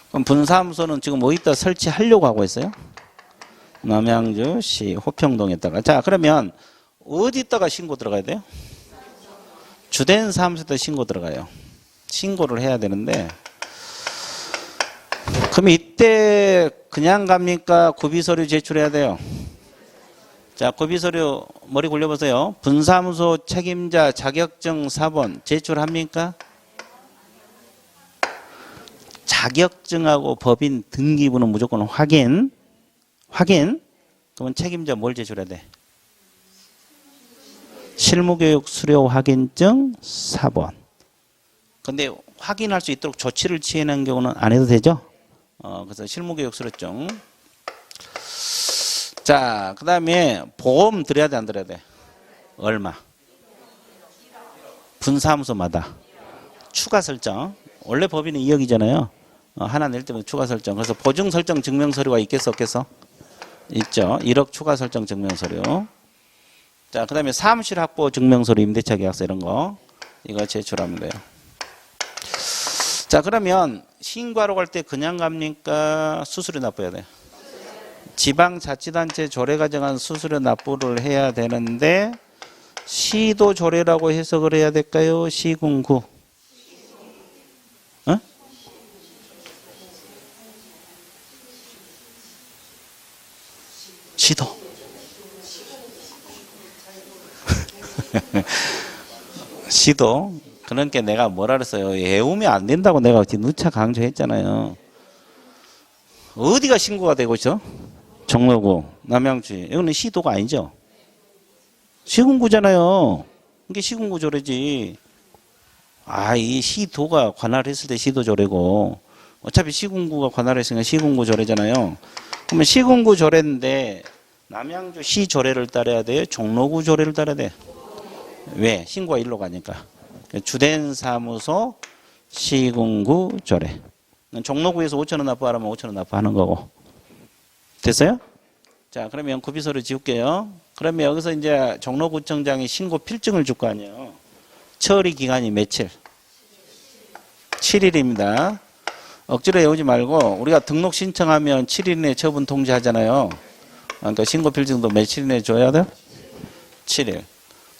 그럼 분사무소는 지금 어디다 설치하려고 하고 있어요? 남양주시 호평동에다가. 자, 그러면 어디다가 신고 들어가야 돼요? 주된 사무소에다 신고 들어가요. 신고를 해야 되는데, 그럼 이때 그냥 갑니까? 구비서류 제출해야 돼요? 자, 고비서류 머리 굴려보세요. 분사무소 책임자 자격증 4번 제출합니까? 자격증하고 법인 등기부는 무조건 확인. 그러면 책임자 뭘 제출해야 돼? 실무교육 수료 확인증 4번. 근데 확인할 수 있도록 조치를 취하는 경우는 안 해도 되죠? 그래서 실무교육 수료증. 자, 그 다음에 보험 들여야 돼, 안 들여야 돼? 얼마? 분사무소마다. 추가 설정. 원래 법인은 2억이잖아요. 하나 낼 때면 추가 설정. 그래서 보증 설정 증명서류가 있겠어, 없겠어? 있죠. 1억 추가 설정 증명서류. 자, 그 다음에 사무실 확보 증명서류, 임대차 계약서 이런 거. 이거 제출하면 돼요. 자, 그러면 신고하러 갈 때 그냥 갑니까? 수수료 납부해야 돼요. 지방자치단체 조례가 정한 수수료 납부를 해야 되는데 시도 조례라고 해석을 해야 될까요? 시군구? 어? 시도. 시도. 그러니까 내가 뭐라 그랬어요. 외우면 안 된다고 내가 누차 강조했잖아요. 어디가 신고가 되고 있죠? 종로구, 남양주. 이거는 시도가 아니죠. 시군구잖아요. 이게 시군구 조례지. 이 시도가 관할했을 때 시도 조례고 어차피 시군구가 관할했으니까 시군구 조례잖아요. 그러면 시군구 조례인데 남양주 시 조례를 따라야 돼요? 종로구 조례를 따라야 돼요? 왜? 신고가 일로 가니까. 주된 사무소 시군구 조례. 종로구에서 5,000원 납부하라면 5,000원 납부하는 거고. 됐어요? 자, 그러면 구비서류 지울게요. 그러면 여기서 이제 종로구청장이 신고 필증을 줄 거 아니에요. 처리 기간이 며칠? 7일입니다. 억지로 외우지 말고 우리가 등록 신청하면 7일 내에 처분 통지하잖아요. 그러니까 신고 필증도 며칠 내에 줘야 돼요? 7일.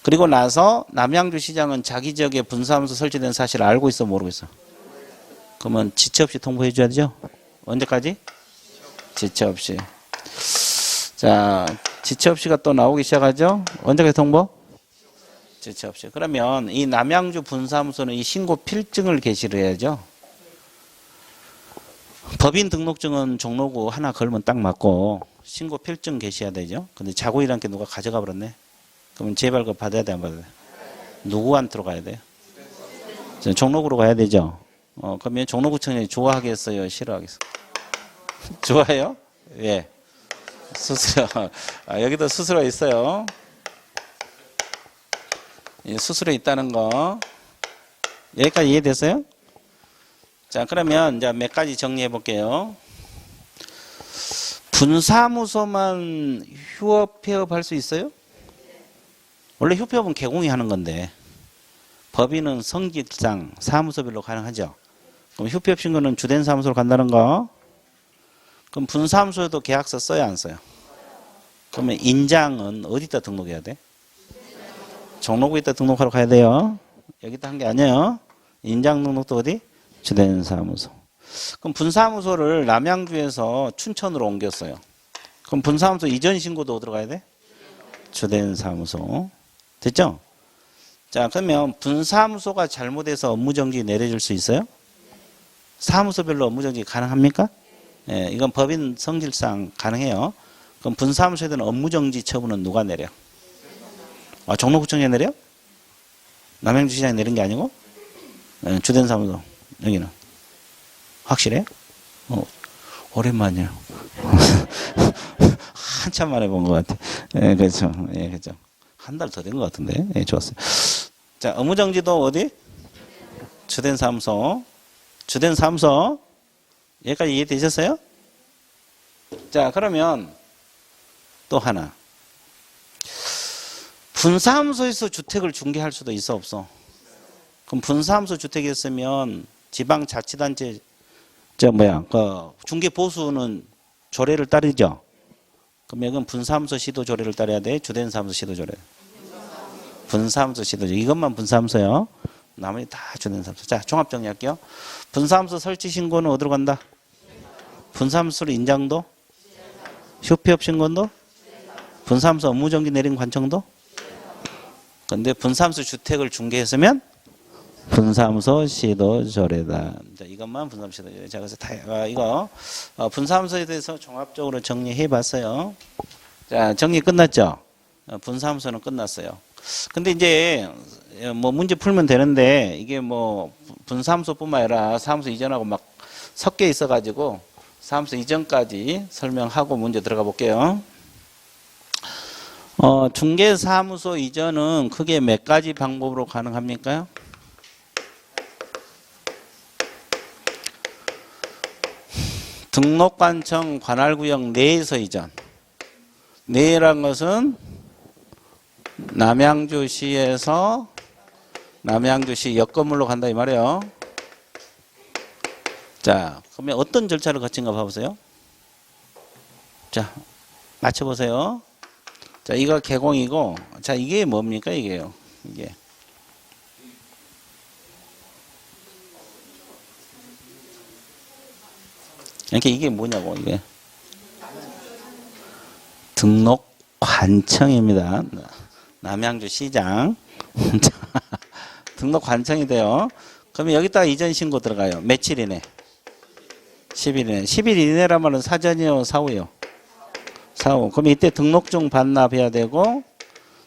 그리고 나서 남양주 시장은 자기 지역에 분사무소 설치된 사실을 알고 있어, 모르고 있어? 그러면 지체 없이 통보해 줘야 되죠? 언제까지? 지체 없이. 자, 지체 없이가 또 나오기 시작하죠? 언제까지 통보? 지체 없이. 그러면 이 남양주 분사무소는 이 신고 필증을 게시를 해야죠. 법인 등록증은 종로구 하나 걸면 딱 맞고 신고 필증 게시해야 되죠. 근데 자고일한 게 누가 가져가 버렸네. 그러면 재발급 받아야 돼, 안 받아야 돼? 누구한테로 가야 돼요? 종로구로 가야 되죠. 그러면 종로구청장이 좋아하겠어요, 싫어하겠어요? 좋아해요? 예. 수수료. 여기도 수수료 있어요. 예, 수수료 있다는 거. 여기까지 이해됐어요? 자, 그러면 이제 몇 가지 정리해 볼게요. 분사무소만 휴업 폐업할 수 있어요? 원래 휴업은 개공이 하는 건데 법인은 성질상 사무소별로 가능하죠. 그럼 휴업 신고는 주된 사무소로 간다는 거. 그럼 분사무소에도 계약서 써야 안 써요? 그러면 인장은 어디다 등록해야 돼? 종로구에다 등록하러 가야 돼요. 여기다 한 게 아니에요. 인장 등록도 어디? 주된 사무소. 그럼 분사무소를 남양주에서 춘천으로 옮겼어요. 그럼 분사무소 이전 신고도 어디로 가야 돼? 주된 사무소. 됐죠? 자, 그러면 분사무소가 잘못해서 업무정지 내려줄 수 있어요? 사무소별로 업무정지 가능합니까? 예, 이건 법인 성질상 가능해요. 그럼 분사무소에 대한 업무정지 처분은 누가 내려? 종로구청장이 내려? 남양주시장이 내린 게 아니고? 예, 주된 사무소. 여기는. 확실해요? 오랜만이에요. 한참 만에 본 것 같아. 예, 그렇죠. 예, 그렇죠. 한 달 더 된 것 같은데. 예, 좋았어요. 자, 업무정지도 어디? 주된 사무소. 주된 사무소. 여기까지 이해되셨어요? 자, 그러면 또 하나. 분사무소에서 주택을 중개할 수도 있어, 없어? 그럼 분사무소 주택이 있으면 지방자치단체 중개 보수는 조례를 따르죠? 그럼 이건 분사무소 시도 조례를 따라야 돼? 주된 사무소 시도 조례? 분사무소 시도 조례. 이것만 분사무소요. 나머지 다 주된 사무소. 자, 종합 정리할게요. 분사무소 설치 신고는 어디로 간다? 분사무소 인장도? 휴폐업 신고도? 분사무소 업무정지 내린 관청도? 근데 분사무소 주택을 중개했으면 분사무소 시도조례다. 자, 이것만 분사무소 시도조례. 자, 그래서 이거 분사무소에 대해서 종합적으로 정리해 봤어요. 자, 정리 끝났죠? 분사무소는 끝났어요. 근데 이제 뭐 문제 풀면 되는데 이게 뭐 분사무소뿐만 아니라 사무소 이전하고 막 섞여 있어 가지고 사무소 이전까지 설명하고 문제 들어가 볼게요. 중개사무소 이전은 크게 몇 가지 방법으로 가능합니까? 등록관청 관할구역 내에서 이전. 내란 것은 남양주시에서 남양주시 옆건물로 간다 이 말이에요. 자, 그러면 어떤 절차를 거친가 봐보세요. 자, 맞춰보세요. 자, 이거 개공이고, 자, 이게 뭡니까, 이게요? 이게. 이렇게 이게 뭐냐고, 이게. 등록관청입니다. 남양주 시장. 등록관청이 돼요. 그러면 여기다가 이전 신고 들어가요. 며칠 이내? 10일 이내. 10일 이내란 말은 사전이요, 사후요? 사후. 그럼 이때 등록증 반납해야 되고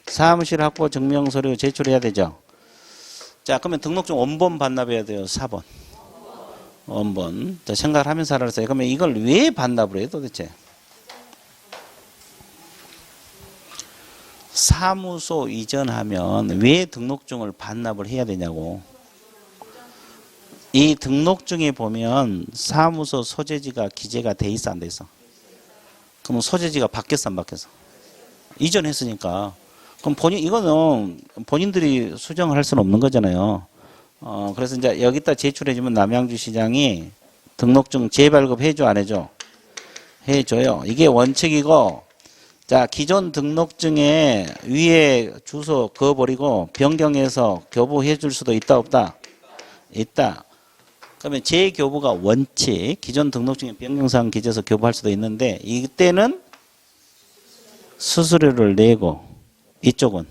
사무실 확보 증명서류 제출해야 되죠. 자, 그러면 등록증 원본 반납해야 돼요. 4번. 원본. 자, 생각을 하면서 알았어요. 그러면 이걸 왜 반납을 해요, 도대체? 사무소 이전하면 왜 등록증을 반납을 해야 되냐고. 이 등록증에 보면 사무소 소재지가 기재가 돼 있어 안 돼 있어? 그럼 소재지가 바뀌었어 안 바뀌었어? 이전했으니까. 그럼 이거는 본인들이 수정을 할 수는 없는 거잖아요. 그래서 이제 여기다 제출해주면 남양주시장이 등록증 재발급 해줘 안 해줘? 해줘요. 이게 원칙이고, 자, 기존 등록증에 위에 주소 그어버리고 변경해서 교부해 줄 수도 있다 없다? 있다. 그러면 재교부가 원칙, 기존 등록증에 변경사항 기재해서 교부할 수도 있는데 이때는 수수료를 내고 이쪽은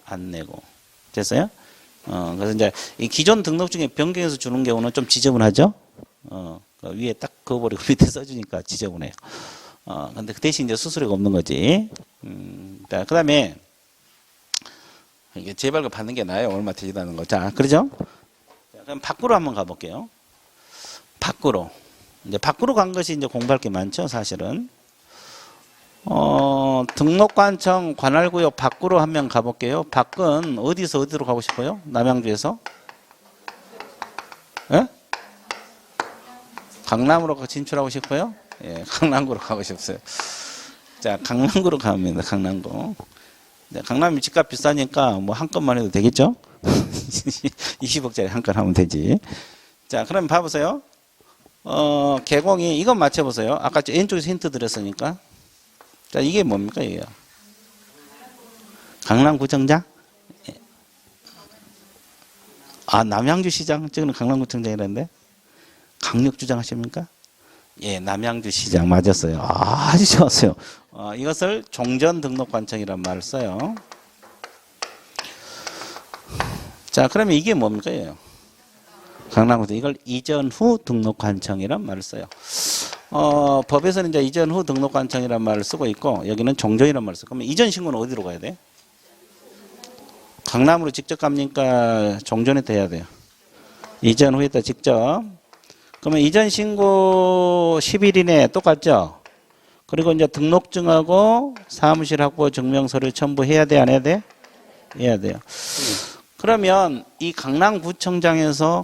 안 내고. 됐어요? 그래서 이제 이 기존 등록증에 변경해서 주는 경우는 좀 지저분하죠? 그 위에 딱 그어버리고 밑에 써주니까 지저분해요. 근데 그 대신 이제 수수료가 없는 거지. 자, 그 다음에 이게 재발급 받는 게 나아요. 얼마 되지도 않은 거. 자, 그러죠? 그럼 밖으로 한번 가볼게요. 밖으로. 이제 밖으로 간 것이 이제 공부할 게 많죠, 사실은. 등록관청 관할구역 밖으로 한 명 가볼게요. 밖은 어디서 어디로 가고 싶어요? 남양주에서? 예? 강남으로 진출하고 싶어요? 예, 강남구로 가고 싶어요. 자, 강남구로 가면 됩니다. 강남구. 네, 강남이 집값 비싸니까 뭐 한 건만 해도 되겠죠? 20억짜리 한 건 하면 되지. 자, 그럼 봐보세요. 개공이 이건 맞춰보세요. 아까 왼쪽에서 힌트 드렸으니까. 자, 이게 뭡니까, 이게요? 강남구청장? 아, 남양주시장? 저기는 강남구청장이라는데? 강력주장 하십니까? 예, 남양주시장 맞았어요. 아주 좋았어요. 이것을 종전등록관청이란 말을 써요. 자, 그러면 이게 뭡니까? 강남구청. 이걸 이전 후 등록관청이란 말을 써요. 법에서는 이제 이전 후 등록관청이란 말을 쓰고 있고, 여기는 종전이란 말을 써요. 그러면 이전 신고는 어디로 가야 돼? 강남으로 직접 갑니까? 종전에 해야 돼요. 이전 후에다 직접. 그러면 이전 신고 10일 이내 똑같죠? 그리고 이제 등록증하고 사무실 확보 증명서를 첨부해야 돼, 안 해야 돼? 해야 돼요. 그러면 이 강남구청장에서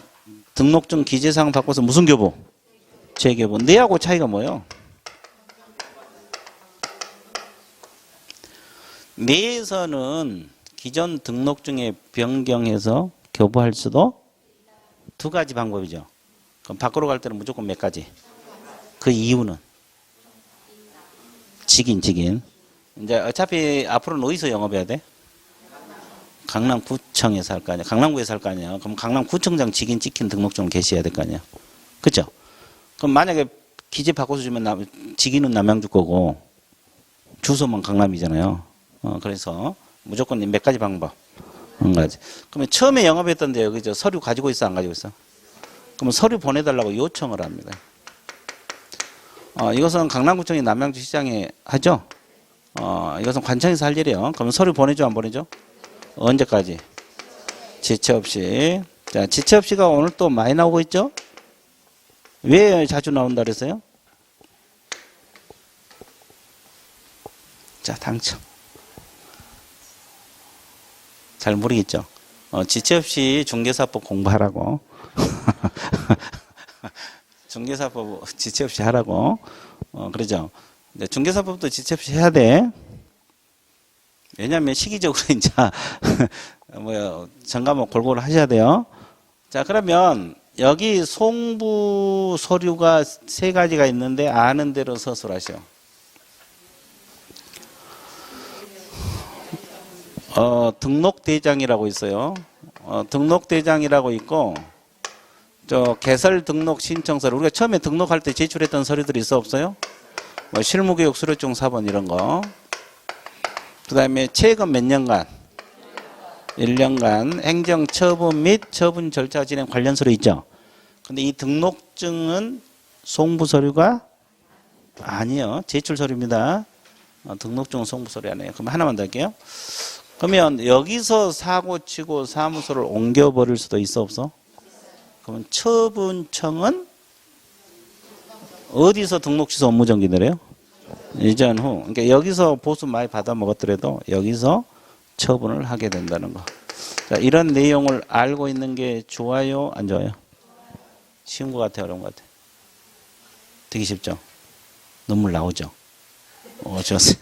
등록증 기재사항 바꿔서 무슨 교부? 재교부. 내하고 차이가 뭐예요? 내에서는 기존 등록증에 변경해서 교부할 수도 두 가지 방법이죠. 그럼 밖으로 갈 때는 무조건 몇 가지? 그 이유는? 직인. 이제 어차피 앞으로는 어디서 영업해야 돼? 강남구청에서 할 거 아니야. 강남구에서 할 거 아니야. 그럼 강남구청장 직인 찍힌 등록증을 게시해야 될 거 아니야. 그죠? 그럼 만약에 기재 바꿔서 주면 직인은 남양주 거고 주소만 강남이잖아요. 그래서 무조건 몇 가지 방법. 한 가지. 그러면 처음에 영업했던데 여기 저 서류 가지고 있어, 안 가지고 있어? 그러면 서류 보내달라고 요청을 합니다. 이것은 강남구청이 남양주 시장에 하죠. 이것은 관청에서 할 일이에요. 그러면 서류 보내줘, 안 보내줘? 언제까지? 지체 없이. 자, 지체 없이가 오늘 또 많이 나오고 있죠? 왜 자주 나온다 그랬어요? 자, 당첨. 잘 모르겠죠? 지체 없이 중개사법 공부하라고. 중개사법 지체 없이 하라고. 그러죠? 근데 중개사법도 지체 없이 해야 돼. 왜냐하면 시기적으로 이제 전과목 골고루 하셔야 돼요. 자, 그러면 여기 송부 서류가 3가지가 있는데 아는 대로 서술하시오. 등록대장이라고 있어요. 등록대장이라고 있고, 개설 등록 신청서를 우리가 처음에 등록할 때 제출했던 서류들이 있어 없어요? 뭐 실무교육 수료증 4번 이런 거. 그 다음에 최근 몇 년간? 1년간 행정 처분 및 처분 절차 진행 관련 서류 있죠? 근데 이 등록증은 송부 서류가 아니에요. 제출 서류입니다. 등록증은 송부 서류 아니에요. 그럼 하나만 더 할게요. 그러면 여기서 사고 치고 사무소를 옮겨버릴 수도 있어 없어? 그러면 처분청은 어디서 등록 취소 업무 정지 내려요? 이전 후. 그러니까 여기서 보수 많이 받아 먹었더라도 여기서 처분을 하게 된다는 거. 자, 이런 내용을 알고 있는 게 좋아요, 안 좋아요? 쉬운 것 같아요, 어려운 것 같아요? 되게 쉽죠? 눈물 나오죠? 좋았어요.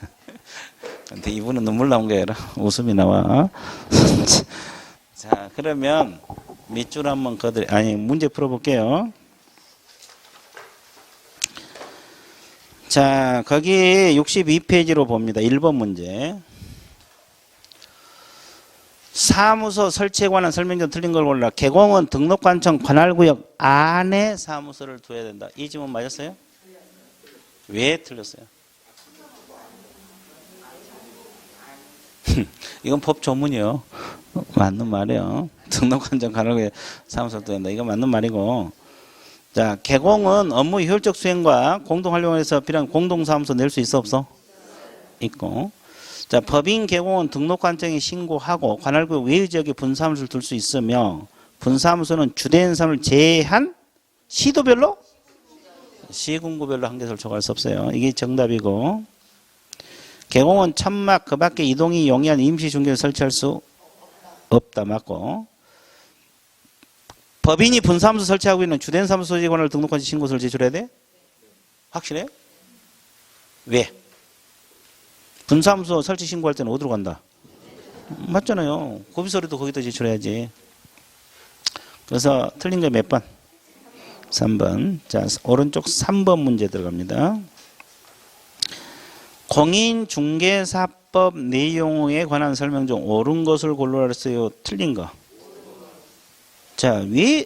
근데 이분은 눈물 나온 게 아니라 웃음이 나와. 자, 그러면 밑줄 한번 문제 풀어볼게요. 자, 거기 62페이지로 봅니다. 1번 문제. 사무소 설치에 관한 설명전 틀린 걸 골라. 개공은 등록관청 관할구역 안에 사무소를 둬야 된다. 이 지문 맞았어요? 왜 틀렸어요? 이건 법 조문이요. 맞는 말이에요. 등록관청 관할구역 사무소를 둬야 된다. 이거 맞는 말이고. 자, 개공은 업무 효율적 수행과 공동 활용을 해서 필요한 공동사무소 낼 수 있어 없어? 있고. 자, 법인 개공은 등록관청에 신고하고 관할구역 외의 지역에 분사무소를 둘 수 있으며 분사무소는 주된 사무를 제한 시도별로? 시군구별로 한 개 설정할 수 없어요. 이게 정답이고. 개공은 천막 그 밖에 이동이 용이한 임시 중개를 설치할 수 없다. 맞고. 법인이 분사무소 설치하고 있는 주된 사무소 직원을 등록한 신고서를 제출해야 돼? 확실해? 왜? 분사무소 설치 신고할 때는 어디로 간다? 맞잖아요. 고비서류도 거기다 제출해야지. 그래서 틀린 게 몇 번? 3번. 자, 오른쪽 3번 문제 들어갑니다. 공인중개사법 내용에 관한 설명 중 옳은 것을 골라라 했어요. 틀린 거. 자, 왜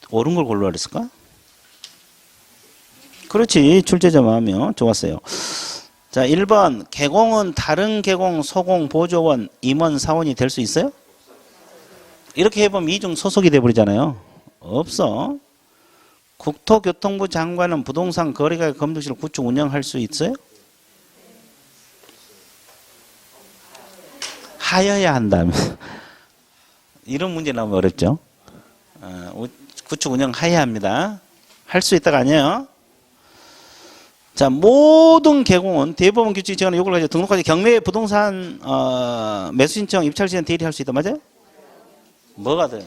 옳은 걸 골라라 했을까? 그렇지. 출제자 마음이요. 좋았어요. 자, 1번. 개공은 다른 개공, 소공, 보조원, 임원, 사원이 될 수 있어요? 이렇게 해보면 이중 소속이 돼버리잖아요. 없어. 국토교통부 장관은 부동산 거래가 검증실을 구축 운영할 수 있어요? 하여야 한다면. 이런 문제 나오면 어렵죠. 구축 운영 하여야 합니다. 할 수 있다가 아니에요. 자, 모든 개공은 대법원 규칙 제한을 요구를 하죠. 등록하지 경매 부동산 매수 신청 입찰 시에 대리할 수 있다. 맞아요? 뭐가 돼요?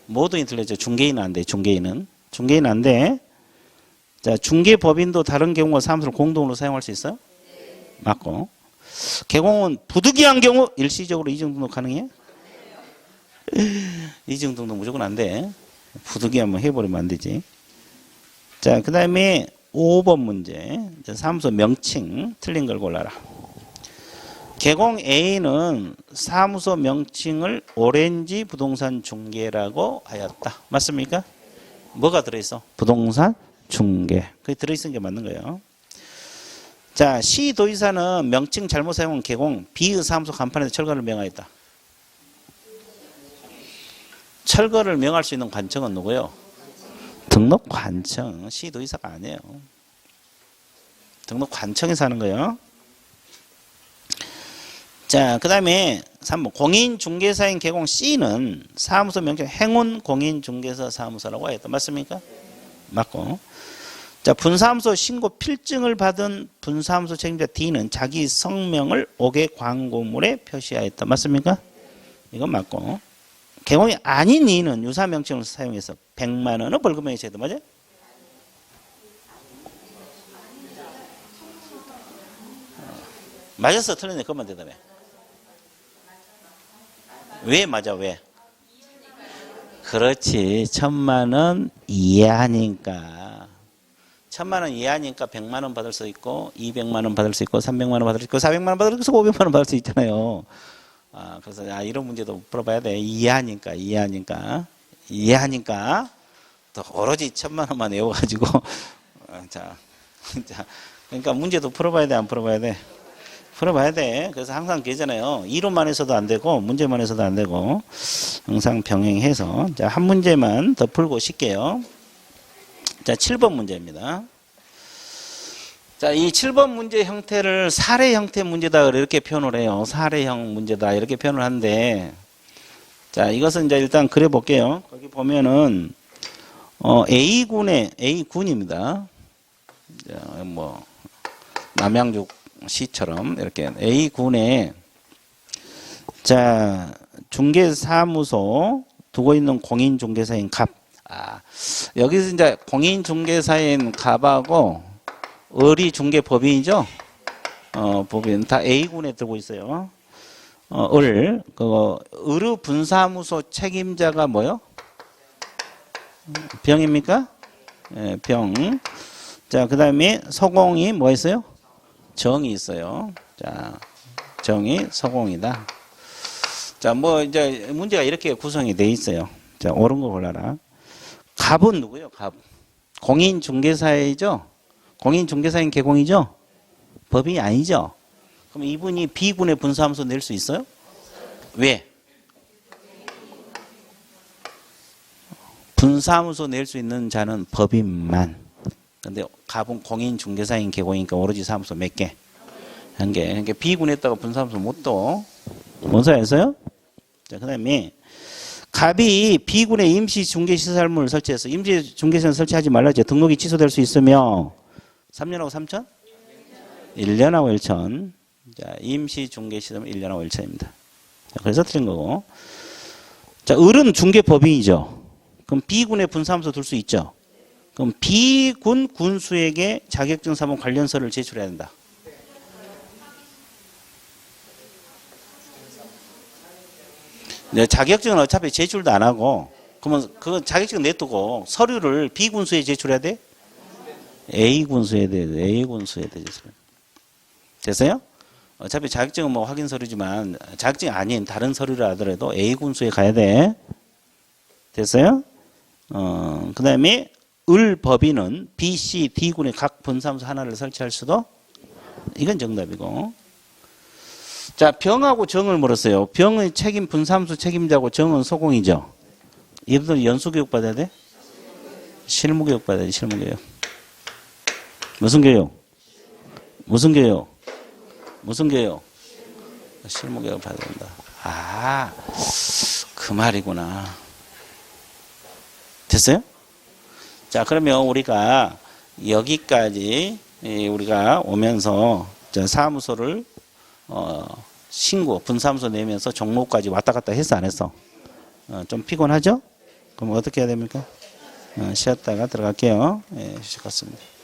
모든이 틀렸죠. 중개인은 안 돼. 중개인은 안 돼. 자, 중개법인도 다른 개공과 사무소를 공동으로 사용할 수 있어요? 맞고. 개공은 부득이한 경우 일시적으로 이중 등록 가능해요? 이중 등록 무조건 안 돼. 부득이하면 해버리면 안 되지. 자, 그 다음에 5번 문제. 사무소 명칭 틀린 걸 골라라. 개공 A는 사무소 명칭을 오렌지 부동산 중개라고 하였다. 맞습니까? 뭐가 들어있어? 부동산 중개. 그게 들어있는 게 맞는 거예요. 자, 시 도의사는 명칭 잘못 사용한 개공 B의 사무소 간판에서 철거를 명하였다. 철거를 명할 수 있는 관청은 누구요? 등록 관청. 시 도의사가 아니에요. 등록 관청에서 하는 거예요. 자, 그 다음에 3번 공인중개사인 개공 C는 사무소 명칭 행운 공인중개사 사무소라고 하였다. 맞습니까? 맞고. 자, 분사무소 신고 필증을 받은 분사무소 책임자 D는 자기 성명을 5개 광고물에 표시하였다. 맞습니까? 이건 맞고. 개공이 아닌 E는 유사 명칭을 사용해서 100만 원의 벌금형이 제도 맞아요? 맞았어, 틀렸네. 그것만 대답해. 왜 맞아, 왜? 그렇지. 1000만 원 이하니까. 1000만 원 이하니까 100만 원 받을 수 있고, 200만 원 받을 수 있고, 300만 원 받을 수 있고, 400만 원 받을 수 있고, 500만 원 받을 수 있잖아요. 그래서 이런 문제도 풀어봐야 돼. 이하니까. 또 오로지 1000만 원만 외워가지고. 자, 그러니까 문제도 풀어봐야 돼, 안 풀어봐야 돼? 풀어봐야 돼. 그래서 항상 그러잖아요. 이론만 해서도 안 되고 문제만 해서도 안 되고 항상 병행해서. 자, 한 문제만 더 풀고 쉴게요. 자, 7번 문제입니다. 자, 이 7번 문제 형태를 사례 형태 문제다 이렇게 표현을 해요. 사례형 문제다 이렇게 표현을 하는데, 자, 이것은 이제 일단 그려 볼게요. 거기 보면은 A군입니다. 자, 뭐 남양주 시처럼 이렇게 A군에 자, 중개사무소 두고 있는 공인중개사인 갑. 여기서 이제 공인중개사인 갑하고 의리 중개법인이죠. 법인 다 A군에 들고 있어요. 의료 분사무소 책임자가 뭐요? 병입니까? 네, 병. 자, 그 다음에 서공이 뭐 있어요? 정이 있어요. 자, 정이 서공이다. 자, 뭐 이제 문제가 이렇게 구성이 돼 있어요. 자, 옳은 거 골라라. 갑은 누구예요? 갑. 공인중개사이죠? 공인중개사인 개공이죠? 법인이 아니죠? 그럼 이분이 B군의 분사무소 낼 수 있어요? 왜? 분사무소 낼 수 있는 자는 법인만. 근데 갑은 공인중개사인 개공이니까 오로지 사무소 몇 개? 한 개. 그러니까 B군에다가 분사무소 못 둬. 뭔 소리였어요? 자, 그 다음에 갑이 B군에 임시중개시설물을 설치해서 임시중개시설 설치하지 말라죠. 등록이 취소될 수 있으며 3년하고 3천? 1년하고 1천. 자, 임시중개시설물 1년하고 1천입니다. 자, 그래서 틀린 거고. 자, 을은 중개법인이죠. 그럼 B군에 분사무소 둘 수 있죠. 그럼 B군 군수에게 자격증 사본 관련서를 제출해야 된다. 네, 자격증은 어차피 제출도 안 하고, 그러면 그 자격증 내두고 서류를 B군수에 제출해야 돼? A군수에 돼. A군수에 돼. 됐어요? 어차피 자격증은 뭐 확인 서류지만 자격증이 아닌 다른 서류를 하더라도 A군수에 가야 돼. 됐어요? 그 다음에 을 법인은 B, C, D군의 각 분사무소 하나를 설치할 수도? 이건 정답이고. 자, 병하고 정을 물었어요. 병의 책임 분사무소 책임자고 정은 소공이죠. 이분들 연수교육 받아야 돼? 실무교육 받아야 돼. 실무교육. 무슨 교육? 무슨 교육? 무슨 교육? 실무교육 받아야 된다. 그 말이구나. 됐어요? 자, 그러면 우리가 여기까지 우리가 오면서 사무소를 신고, 분사무소 내면서 종로까지 왔다 갔다 했어, 안 했어? 좀 피곤하죠? 그럼 어떻게 해야 됩니까? 쉬었다가 들어갈게요. 쉬었습니다.